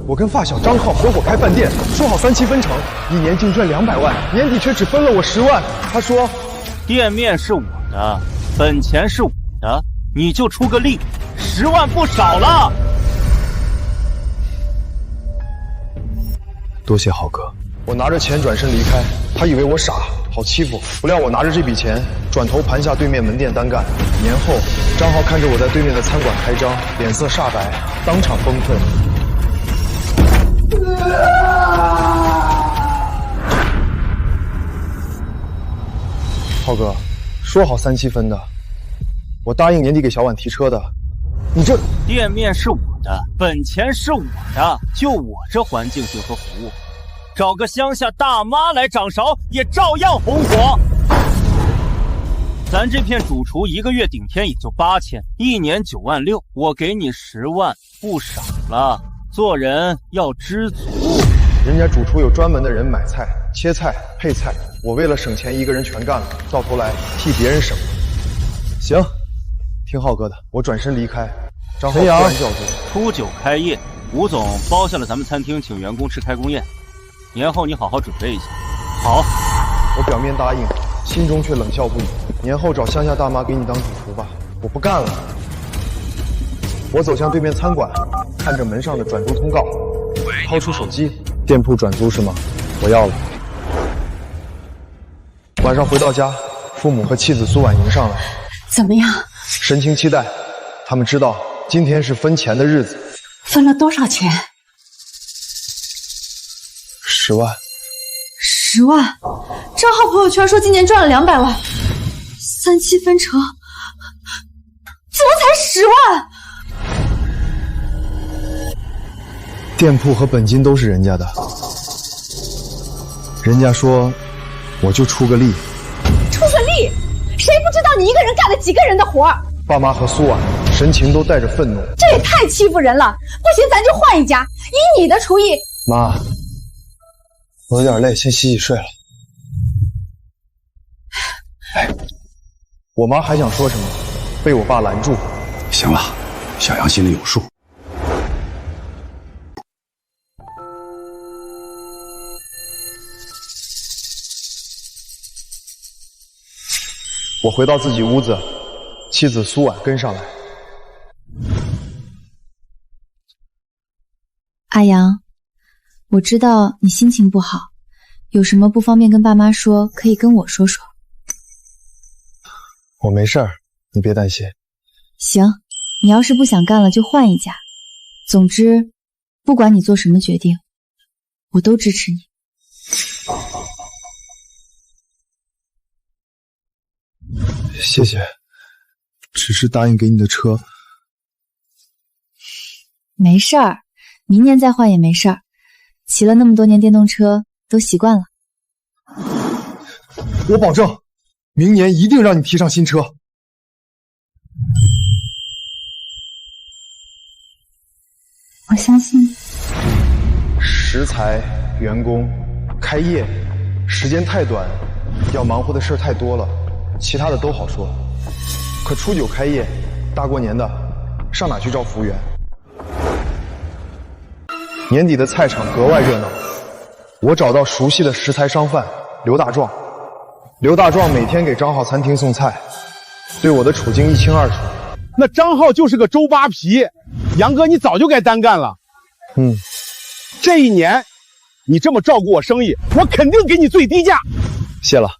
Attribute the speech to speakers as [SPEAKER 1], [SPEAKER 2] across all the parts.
[SPEAKER 1] 我跟发小张浩合伙开饭店，说好3期分成，1年净赚200万，年底却只分了我10万。他说，
[SPEAKER 2] 店面是我的，本钱是我的，你就出个力，10万不少了。
[SPEAKER 1] 多谢浩哥。我拿着钱转身离开，他以为我傻，好欺负。不料我拿着这笔钱，转头盘下对面门店单干。年后，张浩看着我在对面的餐馆开张，脸色煞白，当场崩溃。浩哥，说好3期分的，我答应年底给小婉提车的，你这
[SPEAKER 2] 店面是我的，本钱是我的，就我这环境性和服务，找个乡下大妈来掌勺也照样红火。咱这片主厨1个月顶天也就8000，1年9万6，我给你10万，不少了。做人要知足。
[SPEAKER 1] 人家主厨有专门的人买菜、切菜、配菜，我为了省钱一个人全干了，到头来替别人省。行，听浩哥的，我转身离开。张浩突然叫住：
[SPEAKER 2] 初9开业，吴总包下了咱们餐厅请员工吃开工宴，年后你好好准备一下。好，
[SPEAKER 1] 我表面答应，心中却冷笑不已。年后找乡下大妈给你当主厨吧，我不干了。我走向对面餐馆，看着门上的转租通告，掏出手机，店铺转租是吗？我要了。晚上回到家，父母和妻子苏婉迎上来，
[SPEAKER 3] 怎么样？
[SPEAKER 1] 神情期待。他们知道今天是分钱的日子。
[SPEAKER 3] 分了多少钱
[SPEAKER 1] ？10万。
[SPEAKER 3] 10万？张浩朋友圈说今年赚了200万，3期分成，怎么才10万？
[SPEAKER 1] 店铺和本金都是人家的，人家说我就出个力。
[SPEAKER 3] 出个力？谁不知道你一个人干了几个人的活？
[SPEAKER 1] 爸妈和苏婉神情都带着愤怒。
[SPEAKER 3] 这也太欺负人了！不行，咱就换一家，以你的厨艺。
[SPEAKER 1] 妈，我有点累，先洗洗睡了。哎，我妈还想说什么，被我爸拦住。
[SPEAKER 4] 行了，小杨心里有数。
[SPEAKER 1] 我回到自己屋子，妻子苏婉跟上来。
[SPEAKER 5] 阿阳，我知道你心情不好，有什么不方便跟爸妈说，可以跟我说说。
[SPEAKER 1] 我没事儿，你别担心。
[SPEAKER 5] 行，你要是不想干了就换一家。总之，不管你做什么决定，我都支持你。
[SPEAKER 1] 谢谢，只是答应给你的车。
[SPEAKER 5] 没事儿，明年再换也没事儿。骑了那么多年电动车，都习惯了。
[SPEAKER 1] 我保证，明年一定让你提上新车。
[SPEAKER 5] 我相信你。
[SPEAKER 1] 食材、员工、开业，时间太短，要忙活的事太多了。其他的都好说，可初9开业，大过年的，上哪去招服务员？年底的菜场格外热闹，我找到熟悉的食材商贩刘大壮。刘大壮每天给张浩餐厅送菜，对我的处境一清二楚。
[SPEAKER 6] 那张浩就是个周扒皮，杨哥你早就该单干了。这一年你这么照顾我生意，我肯定给你最低价。
[SPEAKER 1] 谢了。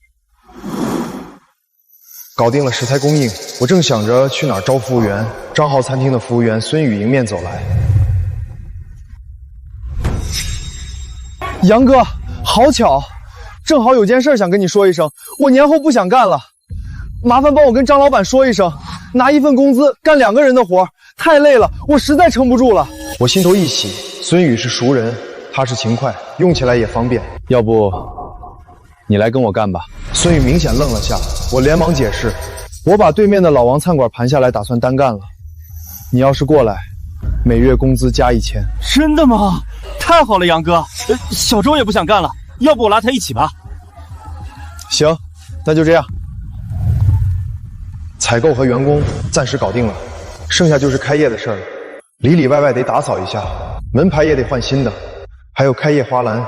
[SPEAKER 1] 搞定了食材供应，我正想着去哪儿招服务员，张浩餐厅的服务员孙宇迎面走来。杨哥，好巧，正好有件事想跟你说一声，我年后不想干了，麻烦帮我跟张老板说一声，拿1份工资干2个人的活，太累了，我实在撑不住了。我心头一喜，孙宇是熟人，踏实勤快，用起来也方便。要不你来跟我干吧。孙宇明显愣了下，我连忙解释，我把对面的老王餐馆盘下来，打算单干了。你要是过来，每月工资加1000。
[SPEAKER 2] 真的吗？太好了，杨哥。小周也不想干了，要不我拉他一起吧？
[SPEAKER 1] 行，那就这样。采购和员工暂时搞定了，剩下就是开业的事儿了，里里外外得打扫一下。门牌也得换新的，还有开业花篮、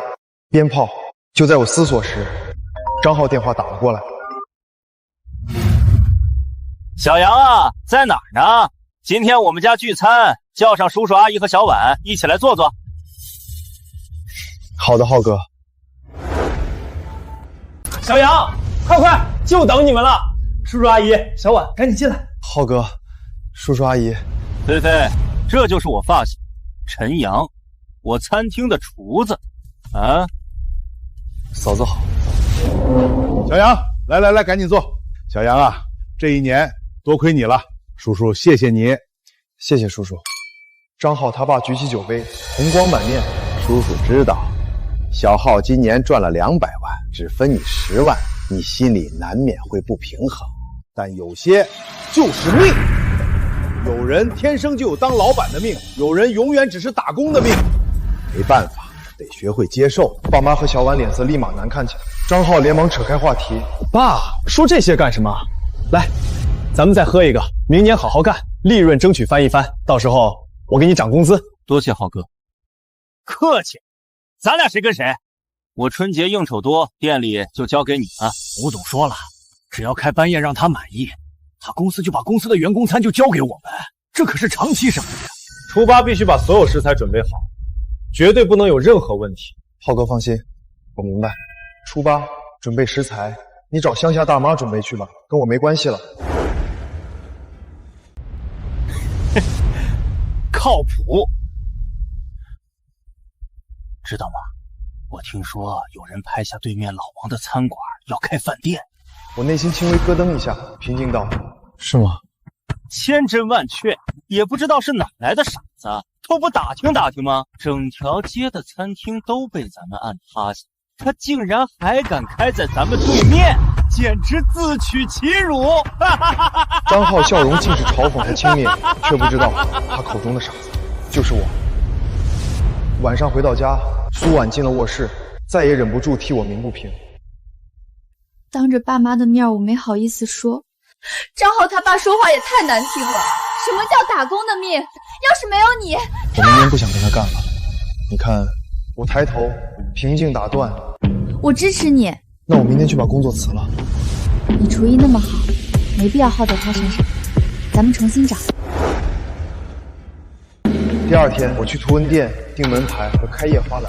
[SPEAKER 1] 鞭炮。就在我思索时，张浩电话打了过来。
[SPEAKER 2] 小杨啊，在哪儿呢？今天我们家聚餐，叫上叔叔阿姨和小婉一起来坐坐。
[SPEAKER 1] 好的，浩哥。
[SPEAKER 7] 小杨，快，就等你们了！叔叔阿姨，小婉，赶紧进来。
[SPEAKER 1] 浩哥，叔叔阿姨，
[SPEAKER 2] 菲菲，这就是我发小陈阳，我餐厅的厨子。啊，
[SPEAKER 1] 嫂子好。
[SPEAKER 6] 小杨，来，赶紧坐。小杨啊，这一年多亏你了，叔叔谢谢你。
[SPEAKER 1] 谢谢叔叔。张浩他爸举起酒杯，红光满面。
[SPEAKER 6] 叔叔知道，小浩今年赚了200万，只分你10万，你心里难免会不平衡。但有些就是命，有人天生就有当老板的命，有人永远只是打工的命。没办法，得学会接受。
[SPEAKER 1] 爸妈和小婉脸色立马难看起来。张浩连忙扯开话题：“
[SPEAKER 7] 爸，说这些干什么？来，咱们再喝一个，明年好好干，利润争取翻一番，到时候我给你涨工资。”
[SPEAKER 2] 多谢浩哥。客气，咱俩谁跟谁？我春节应酬多，店里就交给你了。
[SPEAKER 8] 吴总说了，只要开班宴让他满意，他公司就把公司的员工餐就交给我们，这可是长期生意啊。
[SPEAKER 7] 初八必须把所有食材准备好，绝对不能有任何问题。
[SPEAKER 1] 浩哥放心，我明白。初八准备食材，你找乡下大妈准备去吧，跟我没关系了。
[SPEAKER 2] 靠谱。知道吗？我听说有人拍下对面老王的餐馆要开饭店。
[SPEAKER 1] 我内心轻微咯噔一下，平静道：“是吗？”
[SPEAKER 2] 千真万确，也不知道是哪来的傻子，都不打听打听吗？整条街的餐厅都被咱们按趴下，他竟然还敢开在咱们对面，简直自取其辱！
[SPEAKER 1] 张浩笑容尽是嘲讽和轻蔑，却不知道他口中的傻子就是我。晚上回到家，苏婉进了卧室，再也忍不住替我鸣不平。
[SPEAKER 3] 当着爸妈的面，我没好意思说。张浩他爸说话也太难听了，什么叫打工的命？要是没有你，
[SPEAKER 1] 我明年不想跟他干了。你看，我抬头，平静打断。
[SPEAKER 3] 我支持你。
[SPEAKER 1] 那我明天就把工作辞了。
[SPEAKER 5] 你厨艺那么好，没必要耗在他身上，咱们重新找。
[SPEAKER 1] 第二天，我去图文店订门牌和开业花篮。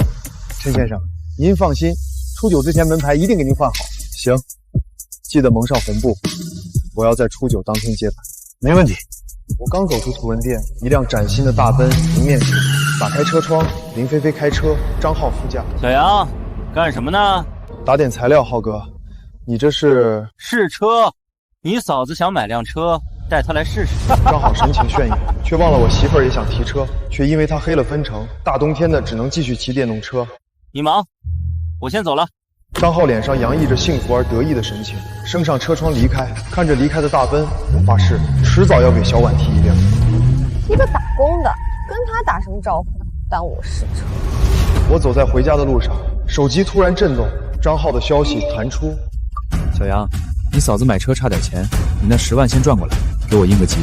[SPEAKER 1] 陈先生，您放心，初9之前门牌一定给您换好。行，记得蒙上红布，我要在初9当天接盘。
[SPEAKER 6] 没问题。
[SPEAKER 1] 我刚走出图文店，一辆崭新的大奔迎面驶，打开车窗，林菲菲开车，张浩副驾。
[SPEAKER 2] 小杨，干什么呢？
[SPEAKER 1] 打点材料，浩哥。你这是？
[SPEAKER 2] 试车。你嫂子想买辆车，带她来试试。
[SPEAKER 1] 张浩神情炫耀，却忘了我媳妇儿也想提车，却因为他黑了分成，大冬天的只能继续骑电动车。
[SPEAKER 2] 你忙，我先走了。
[SPEAKER 1] 张浩脸上洋溢着幸福而得意的神情，升上车窗离开。看着离开的大奔，我发誓迟早要给小婉提一辆。
[SPEAKER 9] 一个打工的，跟他打什么招呼？耽误我试车。
[SPEAKER 1] 我走在回家的路上，手机突然震动，张浩的消息弹出：
[SPEAKER 10] 小杨，你嫂子买车差点钱，你那10万先转过来，给我应个急。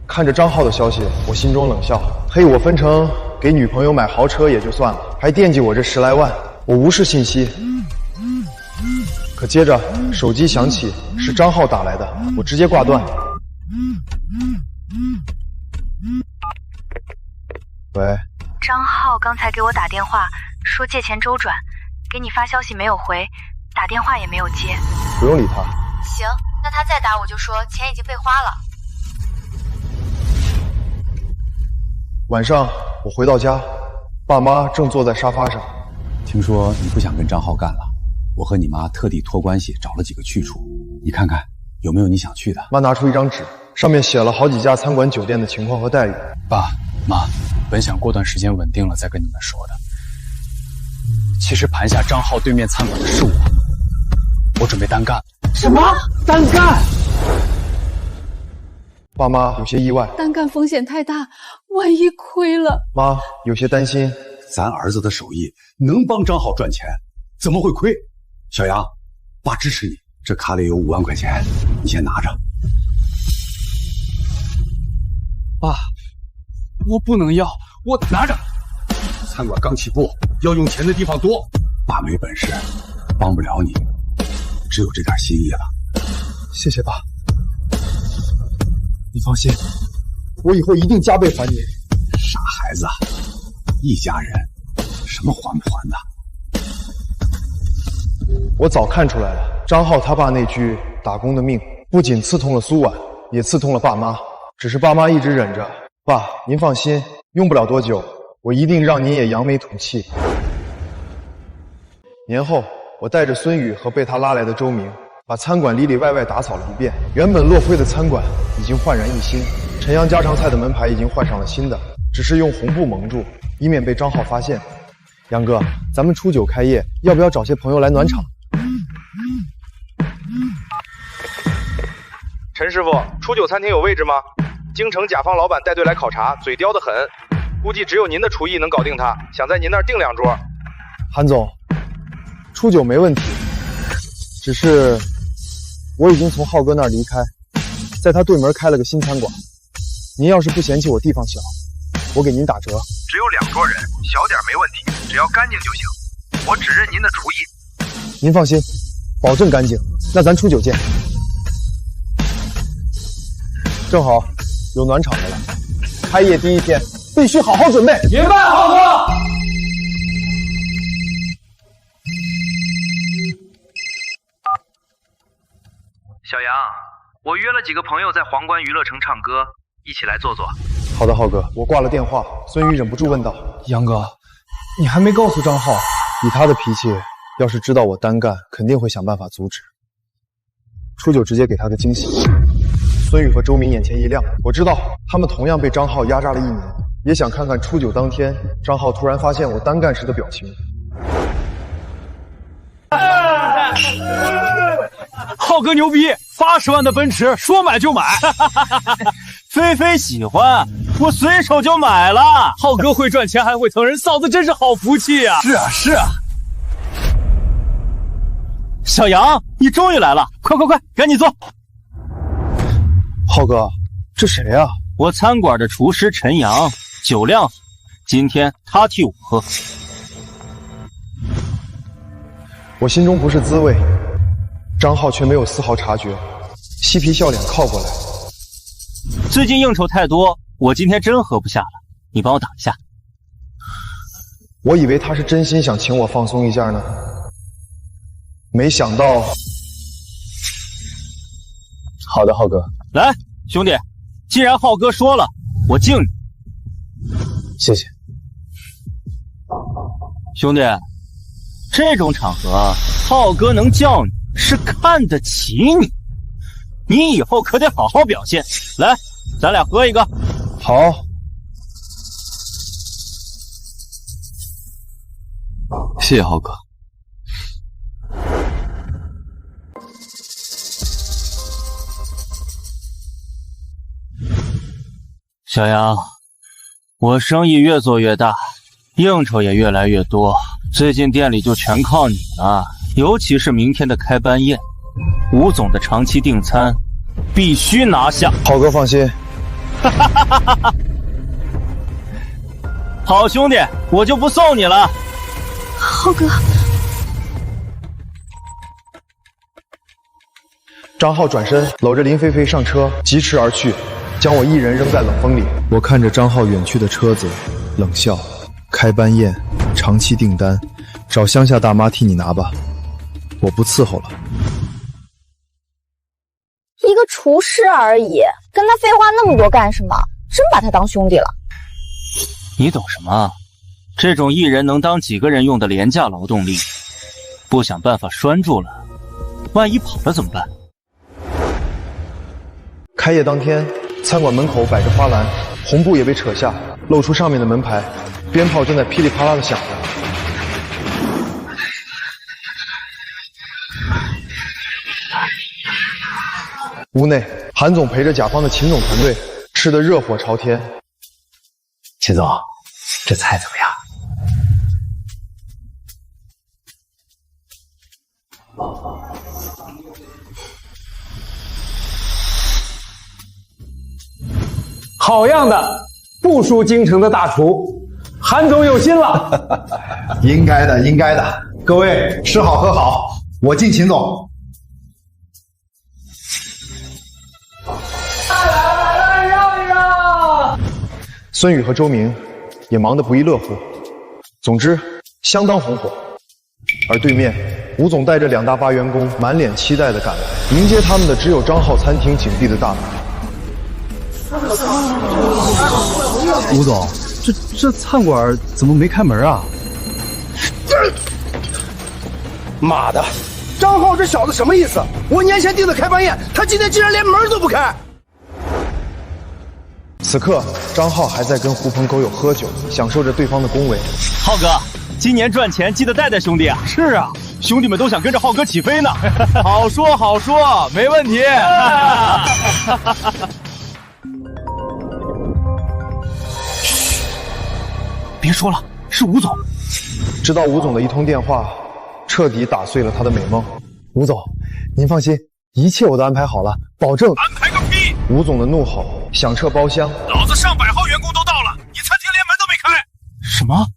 [SPEAKER 1] 看着张浩的消息，我心中冷笑，嘿，我分成给女朋友买豪车也就算了，还惦记我这10来万。我无视信息，可接着手机响起，是张浩打来的，我直接挂断。喂，
[SPEAKER 11] 张浩刚才给我打电话，说借钱周转，给你发消息没有回，打电话也没有接。
[SPEAKER 1] 不用理他。
[SPEAKER 11] 行，那他再打我就说钱已经被花了。
[SPEAKER 1] 晚上我回到家，爸妈正坐在沙发上。
[SPEAKER 4] 听说你不想跟张浩干了，我和你妈特地托关系找了几个去处，你看看有没有你想去的。
[SPEAKER 1] 妈拿出一张纸，上面写了好几家餐馆酒店的情况和待遇。
[SPEAKER 10] 爸妈，本想过段时间稳定了再跟你们说的，其实盘下张浩对面餐馆的是我准备单干。
[SPEAKER 7] 什么？单干？
[SPEAKER 1] 爸妈有些意外，
[SPEAKER 3] 单干风险太大，万一亏了。
[SPEAKER 1] 妈有些担心，
[SPEAKER 4] 咱儿子的手艺能帮张浩赚钱，怎么会亏？小杨，爸支持你，这卡里有5万块钱，你先拿着。
[SPEAKER 1] 爸，
[SPEAKER 8] 我不能要，我拿着。
[SPEAKER 4] 餐馆刚起步，要用钱的地方多。爸没本事，帮不了你，只有这点心意了。
[SPEAKER 1] 谢谢爸，你放心，我以后一定加倍还你。
[SPEAKER 4] 傻孩子，一家人，什么还不还的？
[SPEAKER 1] 我早看出来了，张浩他爸那句打工的命，不仅刺痛了苏婉，也刺痛了爸妈。只是爸妈一直忍着。爸，您放心，用不了多久，我一定让您也扬眉吐气。年后，我带着孙宇和被他拉来的周明，把餐馆里里外外打扫了一遍。原本落灰的餐馆已经焕然一新，陈阳家常菜的门牌已经换上了新的，只是用红布蒙住，以免被张浩发现。杨哥，咱们初9开业，要不要找些朋友来暖场？陈师傅，初9餐厅有位置吗？京城甲方老板带队来考察，嘴刁得很，估计只有您的厨艺能搞定他，想在您那儿订2桌。韩总，初9没问题，只是我已经从浩哥那儿离开，在他对门开了个新餐馆。您要是不嫌弃我地方小，我给您打折。
[SPEAKER 12] 只有2桌人，小点没问题，只要干净就行。我只认您的厨艺。
[SPEAKER 1] 您放心，保证干净。那咱初9见。正好有暖场的了，开业第一天必须好好准备。
[SPEAKER 8] 明白，浩哥。
[SPEAKER 12] 小杨，我约了几个朋友在皇冠娱乐城唱歌，一起来坐坐。
[SPEAKER 1] 好的，浩哥，我挂了电话。孙宇忍不住问道：“杨哥，你还没告诉张浩？以他的脾气，要是知道我单干，肯定会想办法阻止。初9直接给他个惊喜。”孙宇和周明眼前一亮，我知道他们同样被张浩压榨了1年，也想看看初9当天张浩突然发现我单干时的表情。
[SPEAKER 8] 浩哥牛逼，80万的奔驰说买就买。
[SPEAKER 2] 菲菲喜欢，我随手就买了。
[SPEAKER 8] 浩哥会赚钱还会疼人，嫂子真是好福气啊！
[SPEAKER 2] 是啊是啊。小杨，你终于来了，快快快，赶紧坐。
[SPEAKER 1] 浩哥，这谁啊？
[SPEAKER 2] 我餐馆的厨师陈阳，酒量好，今天他替我喝。
[SPEAKER 1] 我心中不是滋味，张浩却没有丝毫察觉，嬉皮笑脸靠过来。
[SPEAKER 2] 最近应酬太多，我今天真喝不下了，你帮我打一下。
[SPEAKER 1] 我以为他是真心想请我放松一下呢，没想到。好的，浩哥。
[SPEAKER 2] 来，兄弟，既然浩哥说了，我敬你。
[SPEAKER 1] 谢谢。
[SPEAKER 2] 兄弟，这种场合，浩哥能叫你是看得起你，你以后可得好好表现。来，咱俩喝一个。
[SPEAKER 1] 好。
[SPEAKER 10] 谢谢浩哥。
[SPEAKER 2] 小杨，我生意越做越大，应酬也越来越多，最近店里就全靠你了。尤其是明天的开班宴，吴总的长期订餐必须拿下。
[SPEAKER 1] 浩哥放心。
[SPEAKER 2] 好兄弟，我就不送你了。
[SPEAKER 3] 浩哥。
[SPEAKER 1] 张浩转身搂着林菲菲上车，疾驰而去，将我一人扔在冷风里。我看着张浩远去的车子，冷笑：开班宴，长期订单，找乡下大妈替你拿吧，我不伺候了。
[SPEAKER 9] 一个厨师而已，跟他废话那么多干什么？真把他当兄弟了？
[SPEAKER 2] 你懂什么？这种一人能当几个人用的廉价劳动力，不想办法拴住了，万一跑了怎么办？
[SPEAKER 1] 开业当天，餐馆门口摆着花篮，红布也被扯下，露出上面的门牌，鞭炮正在噼里啪啦的响着。屋内，韩总陪着甲方的秦总团队吃得热火朝天。
[SPEAKER 13] 秦总，这菜怎么样？
[SPEAKER 8] 好样的！不输京城的大厨，韩总有心了。
[SPEAKER 4] 应该的，应该的。各位吃好喝好，我敬秦总。
[SPEAKER 1] 来，让一让。
[SPEAKER 7] 孙宇和周明也忙得不亦乐乎，总之相当红火。而对面，吴总带着2大8员工满脸期待地赶来，迎接他们的只有张浩餐厅景帝的大门。
[SPEAKER 10] 吴总，这餐馆怎么没开门啊？
[SPEAKER 8] 妈的，张浩这小子什么意思？我年前订的开饭宴，他今天竟然连门都不开。
[SPEAKER 7] 此刻，张浩还在跟狐朋狗友喝酒，享受着对方的恭维。
[SPEAKER 2] 浩哥，今年赚钱记得带带兄弟啊！
[SPEAKER 8] 是啊，
[SPEAKER 2] 兄弟们都想跟着浩哥起飞呢。
[SPEAKER 1] 好说好说，没问题。
[SPEAKER 8] 别说了，是吴总。
[SPEAKER 7] 直到吴总的一通电话，彻底打碎了他的美梦。吴总，您放心，一切我都安排好了，保证。
[SPEAKER 8] 安排个屁！
[SPEAKER 7] 吴总的怒吼响彻包厢。
[SPEAKER 8] 老子上百号员工都到了，你餐厅连门都没开。
[SPEAKER 2] 什么？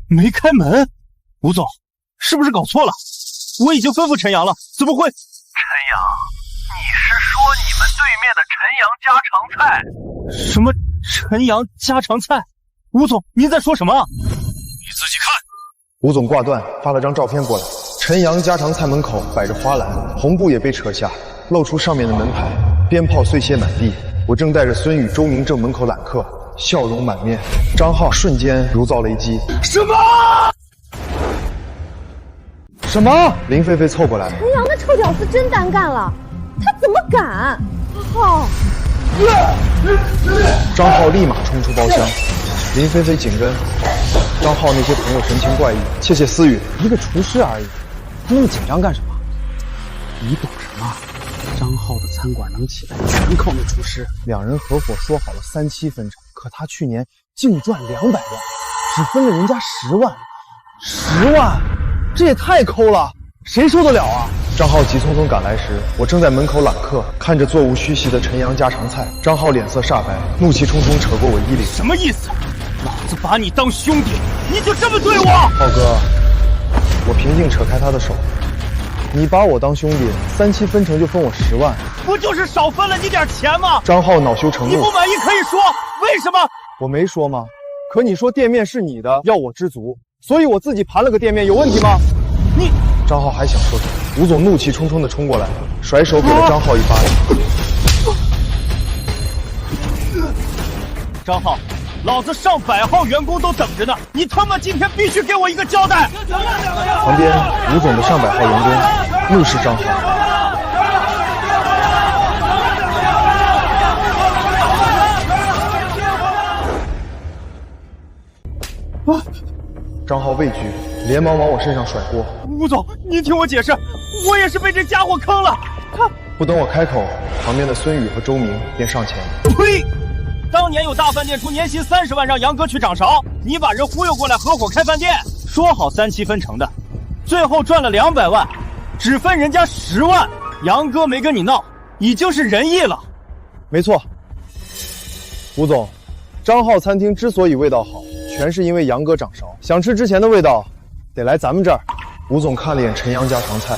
[SPEAKER 2] 没开门？吴总，是不是搞错了？我已经吩咐陈阳了，怎么会？
[SPEAKER 12] 陈阳，你是说你们对面的陈阳家常菜？
[SPEAKER 2] 什么陈阳家常菜？吴总，您在说什么？
[SPEAKER 8] 你自己看。
[SPEAKER 7] 吴总挂断，发了张照片过来。陈阳家常菜门口摆着花篮，红布也被扯下，露出上面的门牌，鞭炮碎屑满地。我正带着孙宇、周明正门口揽客，笑容满面。张浩瞬间如遭雷击。
[SPEAKER 8] 什么？
[SPEAKER 7] 什么？林菲菲凑过来。
[SPEAKER 9] 陈阳那臭屌丝真单干了，他怎么敢？浩，
[SPEAKER 7] 张浩立马冲出包厢，林菲菲紧跟。张浩那些朋友神情怪异，窃窃私语：
[SPEAKER 1] 一个厨师而已，那么紧张干什么？
[SPEAKER 8] 你懂什么？张浩的餐馆能起来，全靠那厨师。
[SPEAKER 7] 2人合伙说好了3-7分成，可他去年净赚200万，只分了人家10万。
[SPEAKER 1] 10万，这也太抠了，谁受得了啊？
[SPEAKER 7] 张浩急匆匆赶来时，我正在门口揽客，看着座无虚席的陈阳家常菜。张浩脸色煞白，怒气冲冲扯过我衣领。
[SPEAKER 2] 什么意思？老子把你当兄弟，你就这么对我？
[SPEAKER 7] 浩哥，我平静扯开他的手。你把我当兄弟，3-7分成就分我10万，
[SPEAKER 2] 不就是少分了你点钱吗？
[SPEAKER 7] 张浩恼羞成怒。
[SPEAKER 2] 你不满意可以说，为什么？
[SPEAKER 7] 我没说吗？可你说店面是你的，要我知足，所以我自己盘了个店面，有问题吗？
[SPEAKER 2] 你……
[SPEAKER 7] 张浩还想说什么？吴总怒气冲冲地冲过来，甩手给了张浩一巴掌。
[SPEAKER 2] 张浩，老子上100号员工都等着呢，你他妈今天必须给我一个交代！
[SPEAKER 7] 旁边，吴总的上100号员工怒视张浩。张浩畏惧，连忙往我身上甩锅。
[SPEAKER 2] 吴总，您听我解释，我也是被这家伙坑了。他
[SPEAKER 7] 不等我开口，旁边的孙宇和周明便上前。
[SPEAKER 2] 呸！当年有大饭店出年薪30万让杨哥去掌勺，你把人忽悠过来合伙开饭店，说好3-7分成的，最后赚了200万，只分人家10万。杨哥没跟你闹，已经是仁义了。
[SPEAKER 7] 没错，吴总，张浩餐厅之所以味道好，全是因为杨哥掌勺。想吃之前的味道，得来咱们这儿。吴总看了眼陈阳家常菜，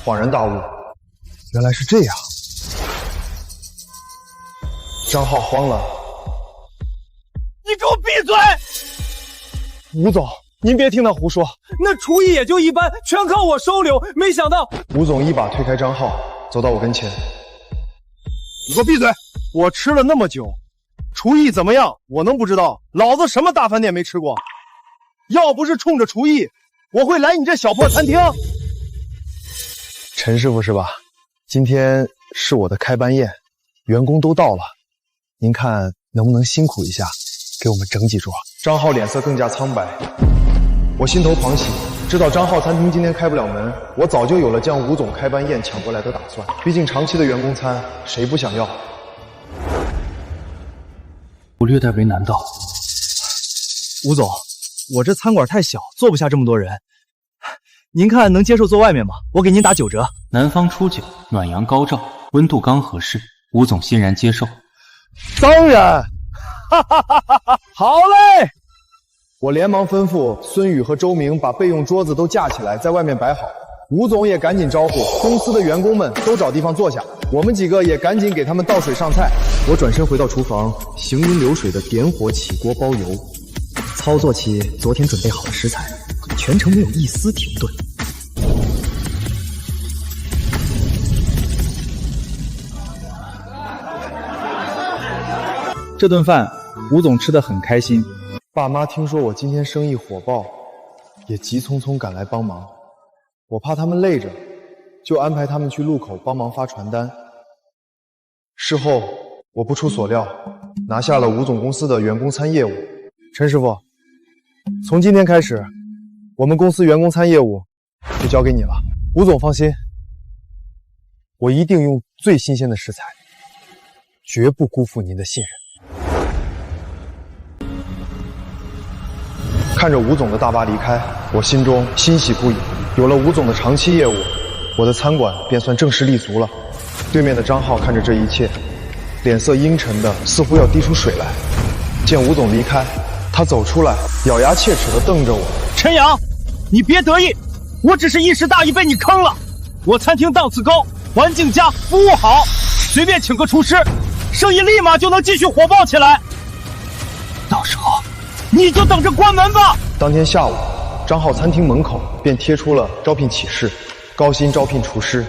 [SPEAKER 7] 恍然大悟，原来是这样。张浩慌了。
[SPEAKER 2] 你给我闭嘴！
[SPEAKER 7] 吴总，您别听他胡说，
[SPEAKER 1] 那厨艺也就一般，全靠我收留。没想到……
[SPEAKER 7] 吴总一把推开张浩，走到我跟前。
[SPEAKER 1] 你给我闭嘴！我吃了那么久，厨艺怎么样？我能不知道？老子什么大饭店没吃过？要不是冲着厨艺，我会来你这小破餐厅？
[SPEAKER 7] 陈师傅是吧？今天是我的开班宴，员工都到了，您看能不能辛苦一下？给我们整几桌。张浩脸色更加苍白，我心头狂喜，知道张浩餐厅今天开不了门，我早就有了将吴总开班宴抢过来的打算。毕竟长期的员工餐，谁不想要？
[SPEAKER 10] 我略带为难道？
[SPEAKER 1] 吴总，我这餐馆太小，坐不下这么多人，您看能接受坐外面吗？我给您打9折。
[SPEAKER 10] 南方初九，暖阳高照，温度刚合适，吴总欣然接受。
[SPEAKER 1] 当然。
[SPEAKER 7] 好嘞！我连忙吩咐孙宇和周明把备用桌子都架起来，在外面摆好。吴总也赶紧招呼公司的员工们都找地方坐下，我们几个也赶紧给他们倒水上菜。我转身回到厨房，行云流水的点火起锅包油，
[SPEAKER 14] 操作起昨天准备好的食材，全程没有一丝停顿。
[SPEAKER 15] 这顿饭吴总吃得很开心。
[SPEAKER 7] 爸妈听说我今天生意火爆，也急匆匆赶来帮忙。我怕他们累着，就安排他们去路口帮忙发传单。事后我不出所料，拿下了吴总公司的员工餐业务。陈师傅，从今天开始，我们公司员工餐业务就交给你了。吴总放心，我一定用最新鲜的食材，绝不辜负您的信任。看着吴总的大巴离开，我心中欣喜不已。有了吴总的长期业务，我的餐馆便算正式立足了。对面的张浩看着这一切，脸色阴沉的似乎要滴出水来。见吴总离开，他走出来，咬牙切齿地瞪着我。
[SPEAKER 2] 陈阳，你别得意，我只是一时大意被你坑了。我餐厅档次高，环境佳，服务好，随便请个厨师，生意立马就能继续火爆起来。到时候你就等着关门吧。
[SPEAKER 7] 当天下午，张浩餐厅门口便贴出了招聘启事，高薪招聘厨师。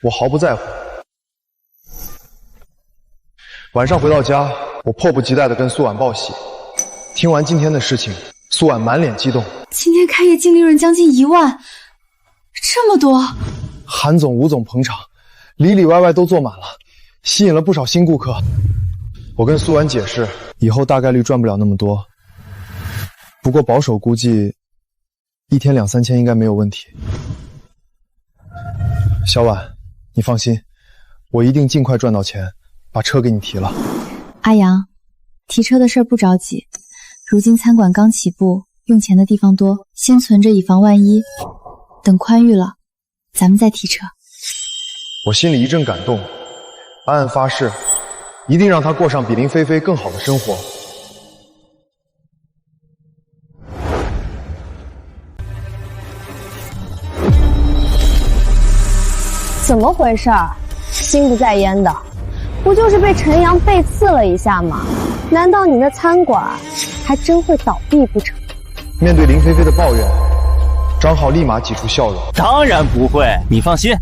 [SPEAKER 7] 我毫不在乎。晚上回到家，我迫不及待地跟苏婉报喜。听完今天的事情，苏婉满脸激动。
[SPEAKER 3] 今天开业净利润将近1万，这么多！
[SPEAKER 7] 韩总、吴总捧场，里里外外都坐满了，吸引了不少新顾客。我跟苏婉解释，以后大概率赚不了那么多，不过保守估计一天2、3千应该没有问题。小婉，你放心，我一定尽快赚到钱，把车给你提了。
[SPEAKER 5] 阿阳，提车的事儿不着急，如今餐馆刚起步，用钱的地方多，先存着以防万一，等宽裕了，咱们再提车。
[SPEAKER 7] 我心里一阵感动，暗暗发誓，一定让她过上比林菲菲更好的生活。
[SPEAKER 9] 怎么回事儿？心不在焉的，不就是被陈阳背刺了一下吗？难道你的餐馆还真会倒闭不成？
[SPEAKER 7] 面对林菲菲的抱怨，张浩立马挤出笑容。
[SPEAKER 2] 当然不会，你放心，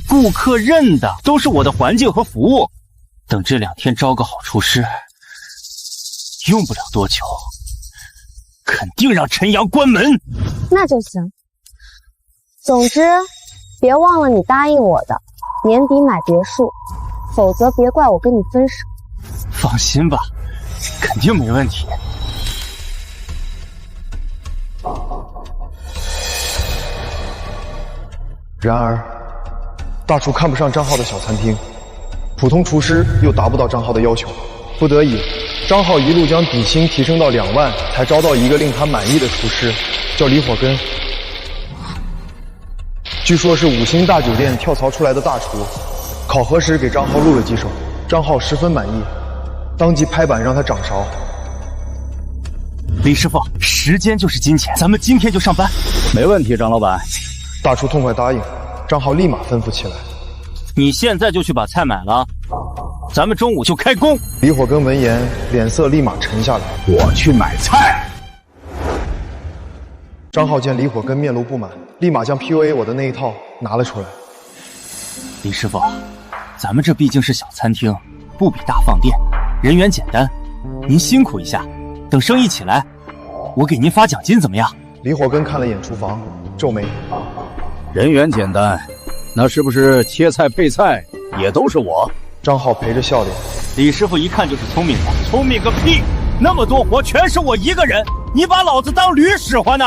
[SPEAKER 2] 顾客认的都是我的环境和服务。等这2天招个好厨师，用不了多久，肯定让陈阳关门。
[SPEAKER 9] 那就行。总之，别忘了你答应我的，年底买别墅，否则别怪我跟你分手。
[SPEAKER 2] 放心吧，肯定没问题。
[SPEAKER 7] 然而，大厨看不上张浩的小餐厅，普通厨师又达不到张浩的要求，不得已，张浩一路将底薪提升到2万，才招到一个令他满意的厨师，叫李火根。据说是5星大酒店跳槽出来的大厨，考核时给张浩录了几手，张浩十分满意，当即拍板让他掌勺。
[SPEAKER 2] 李师傅，时间就是金钱，咱们今天就上班。
[SPEAKER 15] 没问题，张老板。
[SPEAKER 7] 大厨痛快答应，张浩立马吩咐起来：“
[SPEAKER 2] 你现在就去把菜买了，咱们中午就开工。”
[SPEAKER 7] 李火根闻言，脸色立马沉下来：“
[SPEAKER 15] 我去买菜。”
[SPEAKER 7] 张浩见李火根面露不满，立马将 PUA 我的那一套拿了出来。
[SPEAKER 2] 李师傅，咱们这毕竟是小餐厅，不比大饭店，人员简单，您辛苦一下，等生意起来，我给您发奖金怎么样？
[SPEAKER 7] 李火根看了眼厨房，皱眉：
[SPEAKER 15] 人员简单，那是不是切菜配菜也都是我？
[SPEAKER 7] 张浩陪着笑脸：
[SPEAKER 2] 李师傅一看就是聪明的，聪明个屁！那么多活全是我一个人，你把老子当驴使唤呢？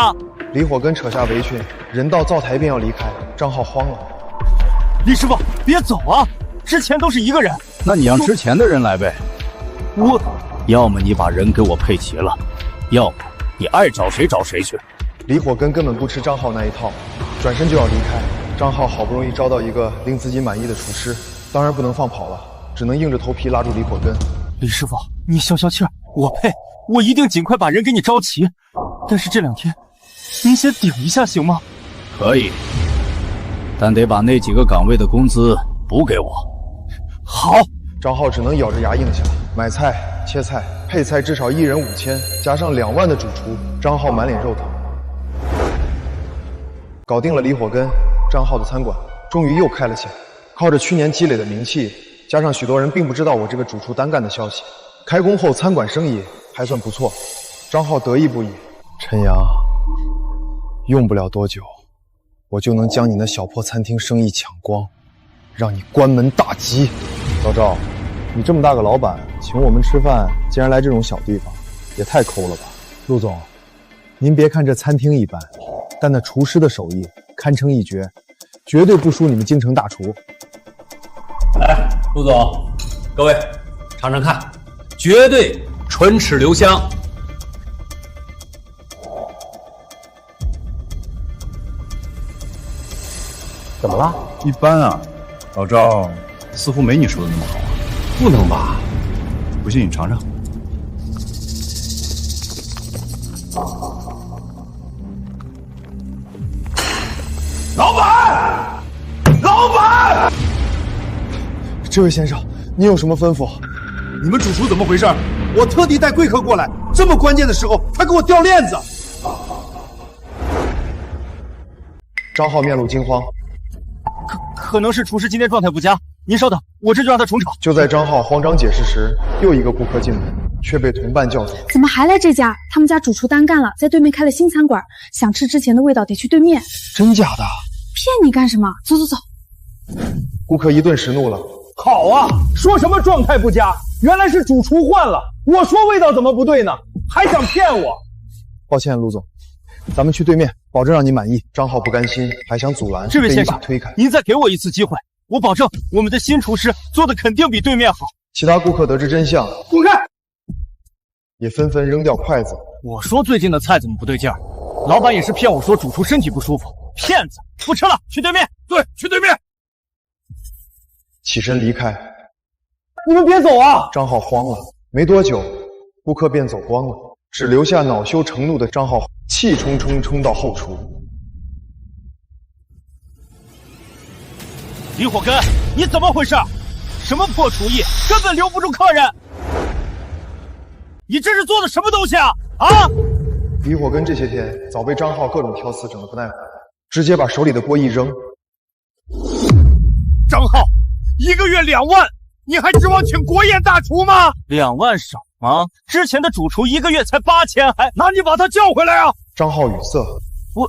[SPEAKER 7] 李火根扯下围裙，人到灶台便要离开，张浩慌了：
[SPEAKER 2] 李师傅，别走啊！之前都是一个人。
[SPEAKER 15] 那你让之前的人来呗。
[SPEAKER 2] 我，
[SPEAKER 15] 要么你把人给我配齐了，要么你爱找谁找谁去。
[SPEAKER 7] 李火根根本不吃张浩那一套，转身就要离开。张浩好不容易招到一个令自己满意的厨师，当然不能放跑了，只能硬着头皮拉住李火根：
[SPEAKER 2] 李师傅，你消消气儿。我配，我一定尽快把人给你招齐。但是这2天，您先顶一下行吗？
[SPEAKER 15] 可以，但得把那几个岗位的工资补给我。
[SPEAKER 2] 好，
[SPEAKER 7] 张浩只能咬着牙应下。买菜、切菜、配菜至少1人5000，加上2万的主厨，张浩满脸肉疼。搞定了李火根，张浩的餐馆终于又开了起来。靠着去年积累的名气，加上许多人并不知道我这个主厨单干的消息，开工后餐馆生意还算不错。张浩得意不已。陈阳，用不了多久，我就能将你那小破餐厅生意抢光，让你关门大吉。老赵，你这么大个老板，请我们吃饭，竟然来这种小地方，也太抠了吧。陆总，您别看这餐厅一般，但那厨师的手艺堪称一绝，绝对不输你们京城大厨。
[SPEAKER 10] 来，陆总，各位尝尝看，绝对唇齿留香。
[SPEAKER 4] 怎么了？一般啊，老赵似乎没你说的那么好啊。不能吧？不信你尝尝。老板，老板！
[SPEAKER 7] 这位先生，您有什么吩咐？
[SPEAKER 4] 你们主厨怎么回事？我特地带贵客过来，这么关键的时候，他给我掉链子。
[SPEAKER 7] 张浩面露惊慌，
[SPEAKER 2] 可能是厨师今天状态不佳，您稍等，我这就让他重炒。
[SPEAKER 7] 就在张浩慌张解释时，又一个顾客进门，却被同伴叫走。
[SPEAKER 16] 怎么还来这家？他们家主厨单干了，在对面开了新餐馆，想吃之前的味道得去对面。
[SPEAKER 7] 真假的？
[SPEAKER 16] 骗你干什么？走走走。
[SPEAKER 7] 顾客一顿时怒了。
[SPEAKER 1] 好啊，说什么状态不佳，原来是主厨换了。我说味道怎么不对呢？还想骗我？
[SPEAKER 7] 抱歉，陆总，咱们去对面，保证让你满意。张浩不甘心，还想阻拦，
[SPEAKER 2] 这位先生，
[SPEAKER 7] 被一把推开。
[SPEAKER 2] 您再给我一次机会，我保证我们的新厨师做的肯定比对面好。
[SPEAKER 7] 其他顾客得知真相，
[SPEAKER 1] 滚开！
[SPEAKER 7] 也纷纷扔掉筷子。
[SPEAKER 8] 我说最近的菜怎么不对劲儿？老板也是骗我说主厨身体不舒服。
[SPEAKER 2] 骗子！不吃了，去对面。
[SPEAKER 4] 对，去对面。
[SPEAKER 7] 起身离开。
[SPEAKER 1] 你们别走啊！
[SPEAKER 7] 张浩慌了，没多久，顾客便走光了，只留下恼羞成怒的张浩，气冲冲冲到后厨。
[SPEAKER 2] 李火根，你怎么回事？什么破厨艺，根本留不住客人！你这是做的什么东西啊？啊！
[SPEAKER 7] 李火根这些天早被张浩各种挑刺整得不耐烦，直接把手里的锅一扔。
[SPEAKER 8] 张浩，1个月2万，你还指望请国宴大厨吗
[SPEAKER 2] ？2万少吗？之前的主厨1个月才8000，还
[SPEAKER 8] 那你把他叫回来啊！
[SPEAKER 7] 张浩语塞，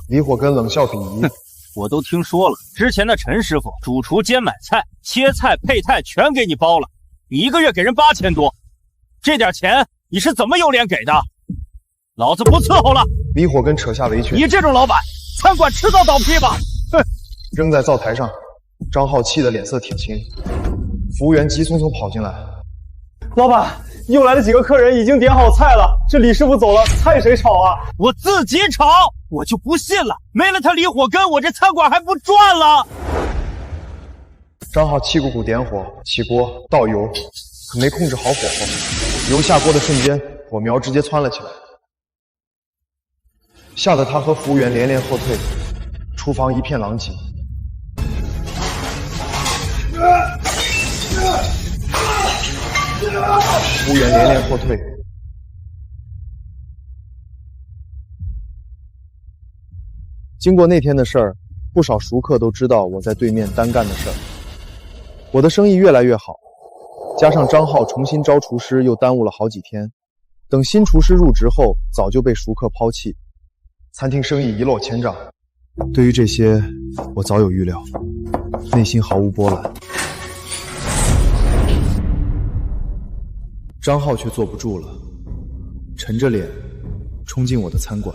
[SPEAKER 7] 李火根冷笑鄙夷。
[SPEAKER 2] 我都听说了，之前的陈师傅主厨兼买菜、切菜、配菜全给你包了，你1个月给人8000多，这点钱你是怎么有脸给的？老子不伺候了！
[SPEAKER 7] 李火根扯下围裙，
[SPEAKER 2] 你这种老板，餐馆迟早倒闭吧！
[SPEAKER 7] 哼！扔在灶台上，张浩气得脸色铁青。服务员急匆匆跑进来，
[SPEAKER 1] 老板，又来了几个客人，已经点好菜了。这李师傅走了，菜谁炒啊？
[SPEAKER 2] 我自己炒，我就不信了，没了他李火根，我这餐馆还不赚了？
[SPEAKER 7] 张浩气鼓鼓点火，起锅倒油，可没控制好火候，油下锅的瞬间，火苗直接窜了起来，吓得他和服务员连连后退，厨房一片狼藉。服务员连连后退。经过那天的事儿，不少熟客都知道我在对面单干的事儿。我的生意越来越好，加上张浩重新招厨师又耽误了好几天，等新厨师入职后，早就被熟客抛弃，餐厅生意一落千丈。对于这些，我早有预料，内心毫无波澜。张浩却坐不住了，沉着脸冲进我的餐馆。